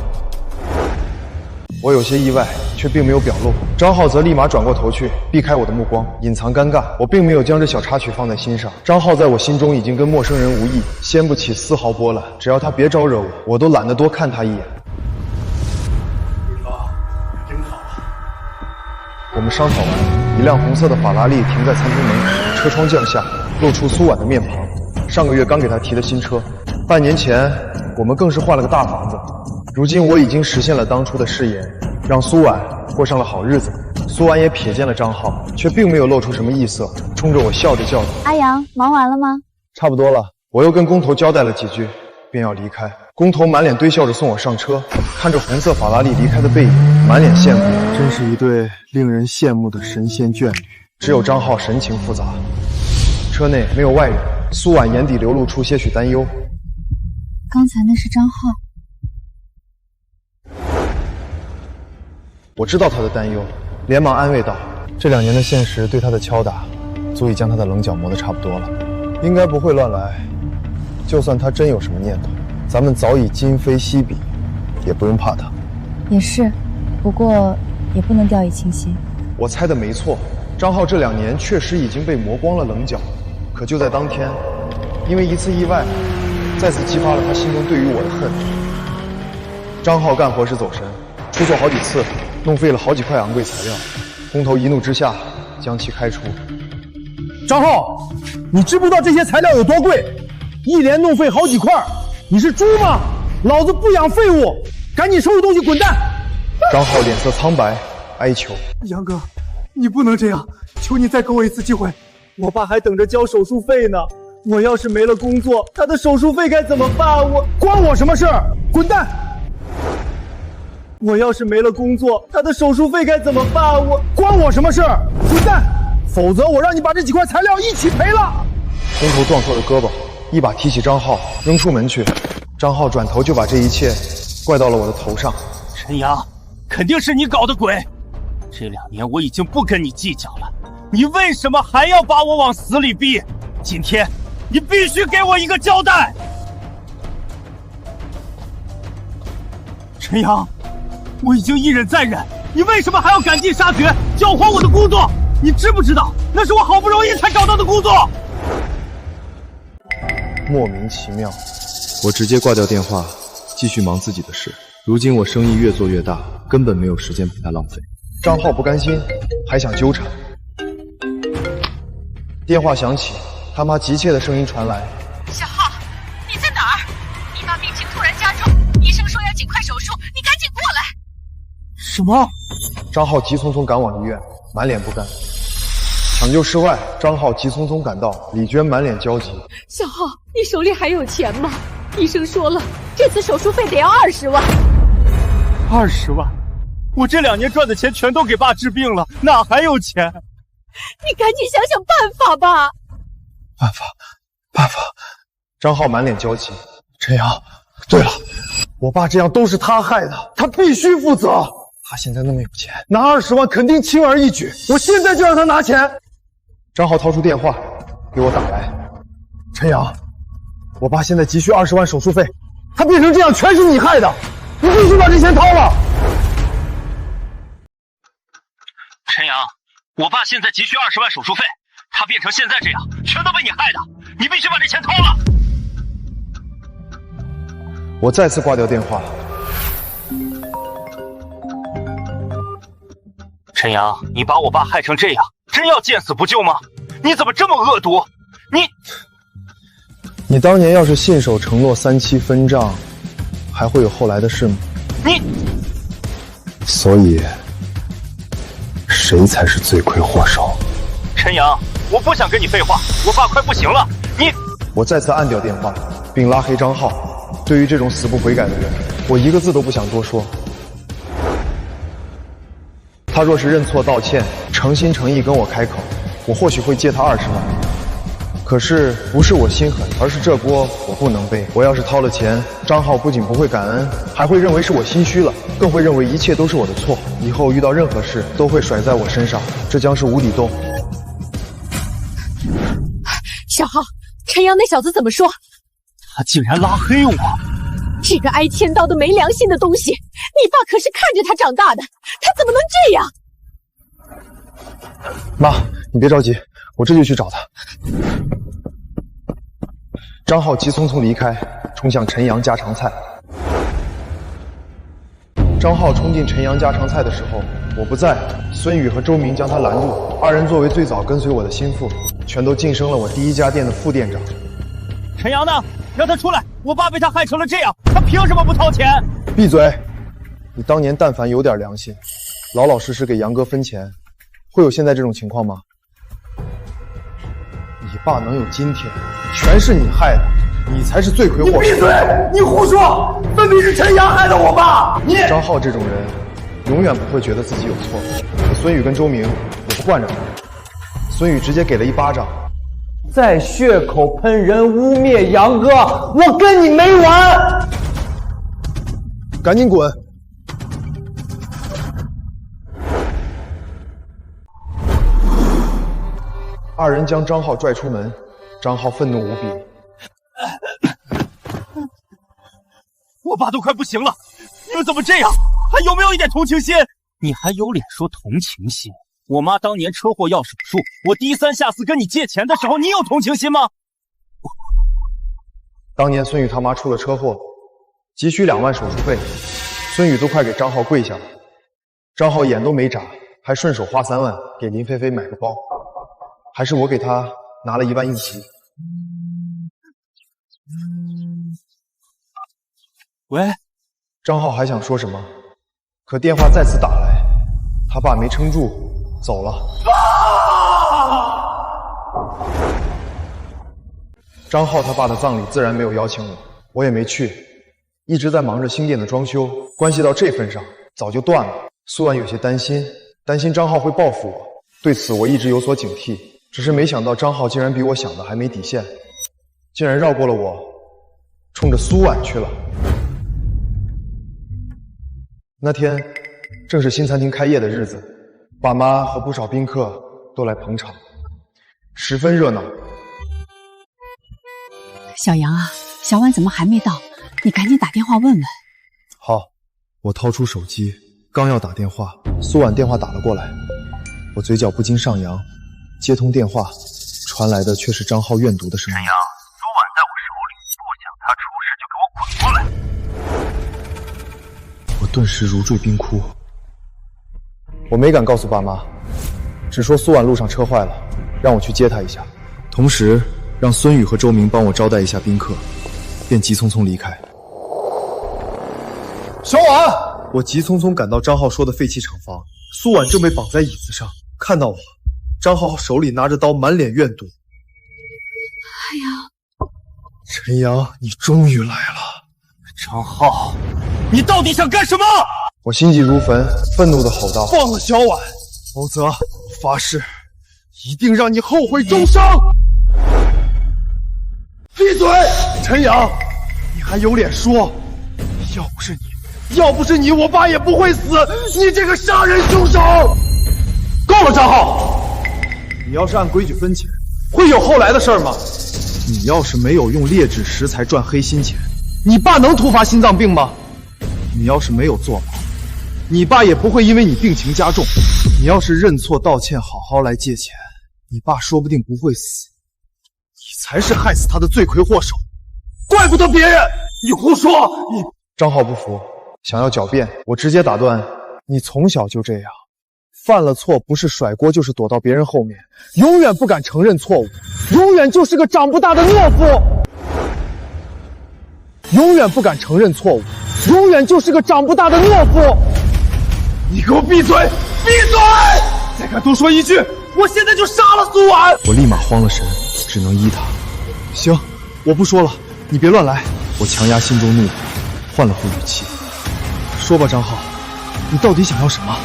[SPEAKER 7] 我有些意外，却并没有表露。张浩则立马转过头去，避开我的目光，隐藏尴尬。我并没有将这小插曲放在心上。张浩在我心中已经跟陌生人无异，掀不起丝毫波澜。只要他别招惹我，我都懒得多看他一眼。
[SPEAKER 14] 真好啊！
[SPEAKER 7] 我们商讨完，一辆红色的法拉利停在餐厅门口，车窗降下，露出苏婉的面庞。上个月刚给他提的新车，半年前我们更是换了个大房子。如今我已经实现了当初的誓言，让苏婉过上了好日子。苏婉也瞥见了张浩，却并没有露出什么异色，冲着我笑着叫道：“
[SPEAKER 9] 阿阳，忙完了吗？
[SPEAKER 7] 差不多了。”我又跟工头交代了几句，便要离开。工头满脸堆笑着送我上车，看着红色法拉利离开的背影，满脸羡慕。真是一对令人羡慕的神仙眷侣。只有张浩神情复杂。车内没有外人，苏婉眼底流露出些许担忧。
[SPEAKER 5] 刚才那是张浩。
[SPEAKER 7] 我知道他的担忧，连忙安慰道：“这2年的现实对他的敲打，足以将他的棱角磨得差不多了，应该不会乱来。就算他真有什么念头，咱们早已今非昔比，也不用怕他。”
[SPEAKER 5] 也是，不过也不能掉以轻心。
[SPEAKER 7] 我猜的没错，张浩这2年确实已经被磨光了棱角，可就在当天，因为一次意外，再次激发了他心中对于我的恨。张浩干活时走神，出错好几次，弄废了好几块昂贵材料，工头一怒之下将其开除。
[SPEAKER 15] 张浩，你知不知道这些材料有多贵？一连弄废好几块，你是猪吗？老子不养废物，赶紧收拾东西滚蛋！
[SPEAKER 7] 张浩脸色苍白，哀求：“
[SPEAKER 1] 杨哥，你不能这样，求你再给我一次机会。我爸还等着交手术费呢，我要是没了工作，他的手术费该怎么办？
[SPEAKER 15] 关我什么事？滚蛋！
[SPEAKER 1] 我要是没了工作，他的手术费该怎么办？
[SPEAKER 15] 关我什么事？滚蛋！否则我让你把这几块材料一起赔了！”
[SPEAKER 7] 工头撞错了胳膊，一把提起张浩扔出门去。张浩转头就把这一切怪到了我的头上。
[SPEAKER 2] 陈阳，肯定是你搞的鬼！这2年我已经不跟你计较了，你为什么还要把我往死里逼？今天你必须给我一个交代！陈阳，我已经一忍再忍，你为什么还要赶尽杀绝，搅黄我的工作？你知不知道，那是我好不容易才找到的工作？
[SPEAKER 7] 莫名其妙，我直接挂掉电话，继续忙自己的事。如今我生意越做越大，根本没有时间陪他浪费。张浩不甘心，还想纠缠。电话响起，他妈急切的声音传来：“
[SPEAKER 16] 小浩，你在哪儿？你爸病情突然加重，医生说要尽快手术，你赶紧过来。”
[SPEAKER 2] 什么？
[SPEAKER 7] 张浩急匆匆赶往医院，满脸不甘。抢救室外，张浩急匆匆赶到，李娟满脸焦急：“
[SPEAKER 16] 小浩，你手里还有钱吗？医生说了，这次手术费得要20万。
[SPEAKER 2] 20万？我这2年赚的钱全都给爸治病了，哪还有钱？
[SPEAKER 16] 你赶紧想想办法吧！
[SPEAKER 7] 办法！张浩满脸焦急。陈阳，对了，我爸这样都是他害的，他必须负责。他现在那么有钱，拿20万肯定轻而易举。我现在就让他拿钱。张浩掏出电话给我打来。陈阳，我爸现在急需20万手术费，他变成这样全是你害的，你必须把这钱掏了。
[SPEAKER 2] 陈阳，我爸现在急需20万手术费，他变成现在这样，全都被你害的，你必须把这钱掏了。
[SPEAKER 7] 我再次挂掉电话。
[SPEAKER 2] 陈阳，你把我爸害成这样，真要见死不救吗？你怎么这么恶毒？
[SPEAKER 7] 你当年要是信守承诺3期分账，还会有后来的事吗？所以，谁才是罪魁祸首？
[SPEAKER 2] 陈阳，我不想跟你废话，我爸快不行了，
[SPEAKER 7] 我再次按掉电话，并拉黑张浩。对于这种死不悔改的人，我一个字都不想多说。他若是认错道歉，诚心诚意跟我开口，我或许会借他20万。可是不是我心狠，而是这锅我不能背。我要是掏了钱，张浩不仅不会感恩，还会认为是我心虚了，更会认为一切都是我的错。以后遇到任何事都会甩在我身上，这将是无底洞。
[SPEAKER 16] 小浩，陈阳那小子怎么说？
[SPEAKER 2] 他竟然拉黑我！
[SPEAKER 16] 这个挨千刀的没良心的东西，你爸可是看着他长大的，他怎么能这样？
[SPEAKER 7] 妈，你别着急，我这就去找他。张浩急匆匆离开，冲向陈阳家常菜。张浩冲进陈阳家常菜的时候，我不在，孙宇和周明将他拦住。2人作为最早跟随我的心腹，全都晋升了我第1家店的副店长。
[SPEAKER 2] 陈阳呢？让他出来！我爸被他害成了这样，他凭什么不掏钱？
[SPEAKER 7] 闭嘴！你当年但凡有点良心，老老实实给杨哥分钱，会有现在这种情况吗？你爸能有今天，全是你害的，你才是罪魁祸首。
[SPEAKER 15] 你闭嘴！你胡说！分明是陈阳害的我爸！
[SPEAKER 7] 张浩这种人，永远不会觉得自己有错。可孙宇跟周明也不惯着他，孙宇直接给了1巴掌。
[SPEAKER 15] 在血口喷人，污蔑杨哥，我跟你没完！
[SPEAKER 7] 赶紧滚！2人将张浩拽出门，张浩愤怒无比。
[SPEAKER 2] 我爸都快不行了，你们怎么这样？还有没有一点同情心？你还有脸说同情心？我妈当年车祸要手术，我低3下4跟你借钱的时候，你有同情心吗？
[SPEAKER 7] 当年孙宇他妈出了车祸，急需2万手术费，孙宇都快给张浩跪下了，张浩眼都没眨，还顺手花3万给林菲菲买个包，还是我给他拿了1万应急。
[SPEAKER 2] 喂，
[SPEAKER 7] 张浩还想说什么，可电话再次打来，他爸没撑住走了。张浩他爸的葬礼自然没有邀请我，我也没去，一直在忙着新店的装修，关系到这份上，早就断了。苏婉有些担心张浩会报复我，对此我一直有所警惕，只是没想到张浩竟然比我想的还没底线，竟然绕过了我，冲着苏婉去了。那天正是新餐厅开业的日子，爸妈和不少宾客都来捧场，十分热闹。
[SPEAKER 17] 小杨啊，小婉怎么还没到？你赶紧打电话问问。
[SPEAKER 7] 好，我掏出手机，刚要打电话，苏婉电话打了过来，我嘴角不禁上扬，接通电话，传来的却是张浩怨毒的声音。
[SPEAKER 12] 陈阳，苏婉在我手里，不想她出事就给我滚过来！
[SPEAKER 7] 我顿时如坠冰窟。我没敢告诉爸妈，只说苏婉路上车坏了，让我去接她一下，同时让孙宇和周明帮我招待一下宾客，便急匆匆离开。小婉，我急匆匆赶到张浩说的废弃厂房，苏婉正被绑在椅子上，看到我，张浩手里拿着刀，满脸怨毒。
[SPEAKER 16] 哎呀，
[SPEAKER 7] 陈阳，你终于来了！
[SPEAKER 2] 张浩，你到底想干什么？
[SPEAKER 7] 我心急如焚，愤怒地吼道：“
[SPEAKER 15] 放了小婉，
[SPEAKER 7] 否则我发誓，一定让你后悔终生！”
[SPEAKER 15] 闭嘴！
[SPEAKER 7] 陈阳，你还有脸说？要不是你，我爸也不会死！你这个杀人凶手！
[SPEAKER 15] 够了，张浩！
[SPEAKER 7] 你要是按规矩分钱，会有后来的事儿吗？你要是没有用劣质食材赚黑心钱，你爸能突发心脏病吗？你要是没有坐牢，你爸也不会因为你病情加重。你要是认错道歉，好好来借钱，你爸说不定不会死。你才是害死他的罪魁祸首，怪不得别人！
[SPEAKER 15] 你胡说！你
[SPEAKER 7] 张浩不服，想要狡辩，我直接打断：你从小就这样，犯了错不是甩锅就是躲到别人后面，永远不敢承认错误，永远就是个长不大的懦夫。永远不敢承认错误，永远就是个长不大的懦夫。
[SPEAKER 15] 你给我闭嘴！闭嘴！再敢多说一句，我现在就杀了苏婉！
[SPEAKER 7] 我立马慌了神，只能依他。行，我不说了，你别乱来。我强压心中怒火，换了副语气。说吧，张浩，你到底想要什么？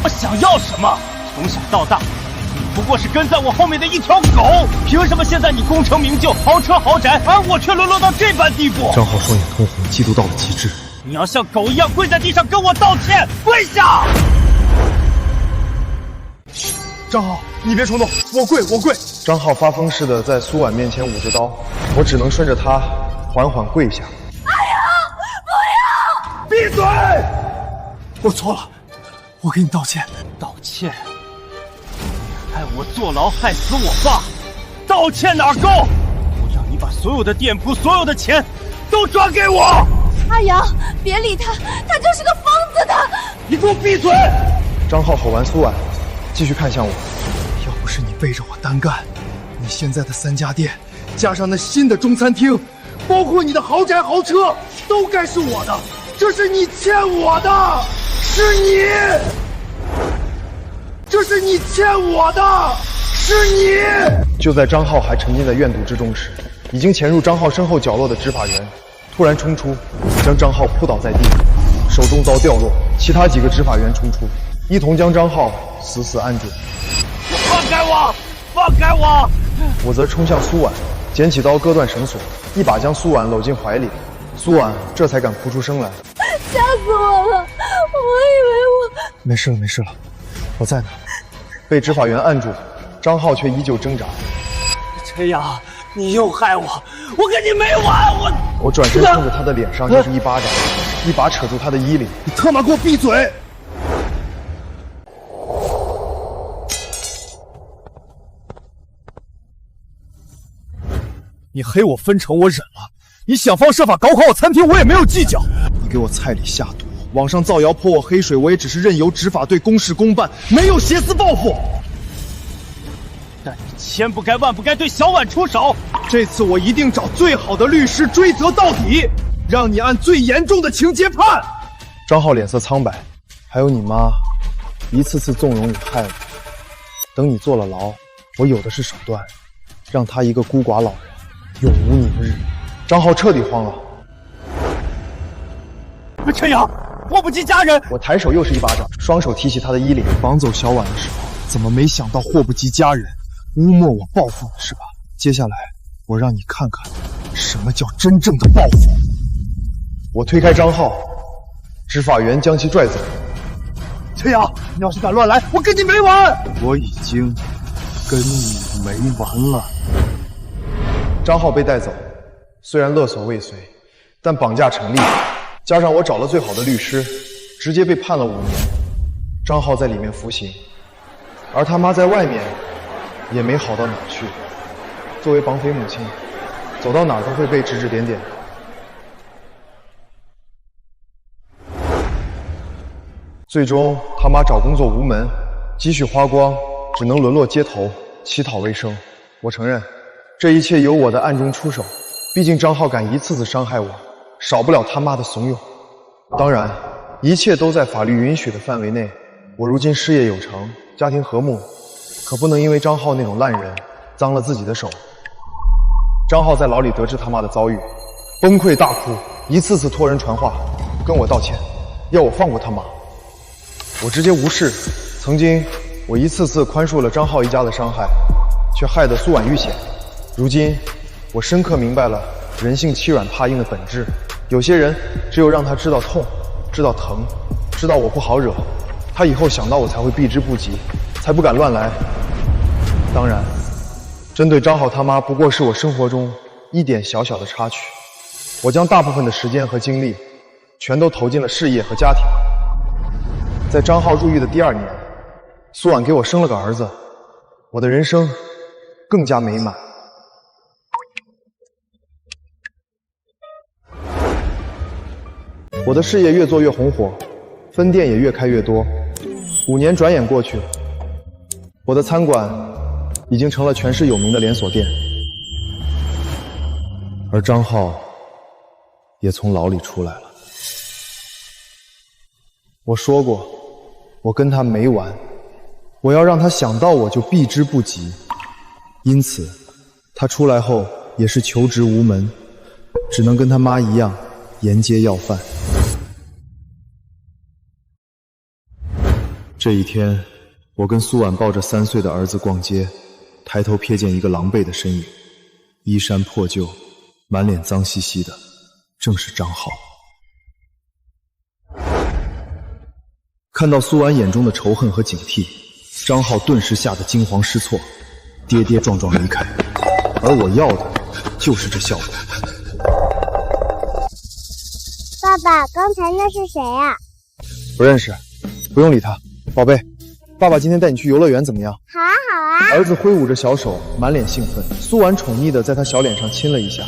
[SPEAKER 2] 我想要什么？从小到大，你不过是跟在我后面的一条狗，凭什么现在你功成名就，豪车豪宅，而我却沦落到这般地步？
[SPEAKER 7] 张浩双眼通红，嫉妒到了极致。
[SPEAKER 2] 你要像狗一样跪在地上跟我道歉，跪下！
[SPEAKER 7] 张浩，你别冲动，我跪，我跪！张浩发疯似的在苏婉面前捂着刀，我只能顺着他缓缓跪下。
[SPEAKER 16] 哎呀，不
[SPEAKER 15] 要！闭嘴！
[SPEAKER 7] 我错了，我给你道歉。
[SPEAKER 2] 道歉？你害我坐牢，害死我爸，道歉哪够？我让你把所有的店铺、所有的钱都转给我！
[SPEAKER 16] 阿阳，别理他，他就是个疯子的！
[SPEAKER 15] 你给我闭嘴！
[SPEAKER 7] 张浩吼完苏婉，继续看向我。要不是你背着我单干，你现在的3家店，加上那新的中餐厅，包括你的豪宅豪车，都该是我的。这是你欠我的，是你！这是你欠我的，是你！就在张浩还沉浸在怨毒之中时，已经潜入张浩身后角落的执法员突然冲出，将张浩扑倒在地，手中刀掉落，其他几个执法员冲出，一同将张浩死死按住。
[SPEAKER 2] 放开我！放开我！
[SPEAKER 7] 我则冲向苏婉，捡起刀割断绳索，一把将苏婉搂进怀里。苏婉这才敢哭出声来。
[SPEAKER 16] 吓死我了！我以为我……
[SPEAKER 7] 没事了，没事了，我在呢。被执法员按住，张浩却依旧挣扎。
[SPEAKER 2] 陈阳，你又害我，我跟你没完！
[SPEAKER 7] 我转身冲着他的脸上就是一巴掌，一把扯住他的衣领。
[SPEAKER 15] 你他妈给我闭嘴！
[SPEAKER 7] 你黑我分成我忍了，你想方设法搞垮我餐厅，我也没有计较。你给我菜里下毒，网上造谣泼我黑水，我也只是任由执法队公事公办，没有挟私报复。
[SPEAKER 2] 但你千不该万不该对小婉出手。
[SPEAKER 7] 这次我一定找最好的律师追责到底，让你按最严重的情节判。张浩脸色苍白，还有你妈，一次次纵容你害我。等你坐了牢，我有的是手段，让他一个孤寡老人永无宁日。张浩彻底慌了。
[SPEAKER 2] 陈阳，祸不及家人！
[SPEAKER 7] 我抬手又是一巴掌，双手提起他的衣领，绑走小婉的时候，怎么没想到祸不及家人，污蔑我报复你是吧？接下来我让你看看什么叫真正的报复。我推开张浩，执法员将其拽走。
[SPEAKER 15] 陈阳，你要是敢乱来，我跟你没完！
[SPEAKER 7] 我已经跟你没完了。张浩被带走，虽然勒索未遂，但绑架成立，加上我找了最好的律师，直接被判了5年。张浩在里面服刑，而他妈在外面也没好到哪儿去。作为绑匪母亲，走到哪儿都会被指指点点。最终他妈找工作无门，积蓄花光，只能沦落街头，乞讨为生。我承认，这一切有我的暗中出手，毕竟张浩敢一次次伤害我，少不了他妈的怂恿。当然，一切都在法律允许的范围内。我如今事业有成，家庭和睦，可不能因为张浩那种烂人脏了自己的手。张浩在牢里得知他妈的遭遇，崩溃大哭，一次次托人传话跟我道歉，要我放过他妈。我直接无视。曾经我一次次宽恕了张浩一家的伤害，却害得苏婉遇险。如今我深刻明白了人性欺软怕硬的本质。有些人只有让他知道痛，知道疼，知道我不好惹，他以后想到我才会避之不及，才不敢乱来。当然，针对张浩他妈不过是我生活中一点小小的插曲。我将大部分的时间和精力全都投进了事业和家庭。在张浩入狱的第2年，苏婉给我生了个儿子，我的人生更加美满。我的事业越做越红火，分店也越开越多。5年转眼过去，我的餐馆已经成了全市有名的连锁店，而张浩也从牢里出来了。我说过，我跟他没完，我要让他想到我就避之不及。因此，他出来后也是求职无门，只能跟他妈一样沿街要饭。这一天，我跟苏婉抱着3岁的儿子逛街，抬头瞥见一个狼狈的身影，衣衫破旧，满脸脏兮兮的，正是张浩。看到苏婉眼中的仇恨和警惕，张浩顿时吓得惊慌失措，跌跌撞撞离开。而我要的就是这效果。
[SPEAKER 18] 爸爸，刚才那是谁啊？
[SPEAKER 7] 不认识，不用理他。宝贝，爸爸今天带你去游乐园怎么样？
[SPEAKER 18] 好啊好啊。
[SPEAKER 7] 儿子挥舞着小手，满脸兴奋。苏婉宠溺地在他小脸上亲了一下。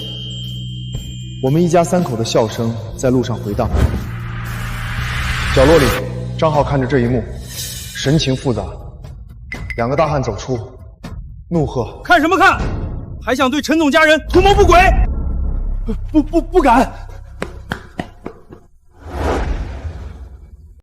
[SPEAKER 7] 我们一家3口的笑声在路上回荡。角落里，张浩看着这一幕，神情复杂。2个大汉走出，怒喝：“
[SPEAKER 15] 看什么看？还想对陈总家人图谋不轨？不敢！”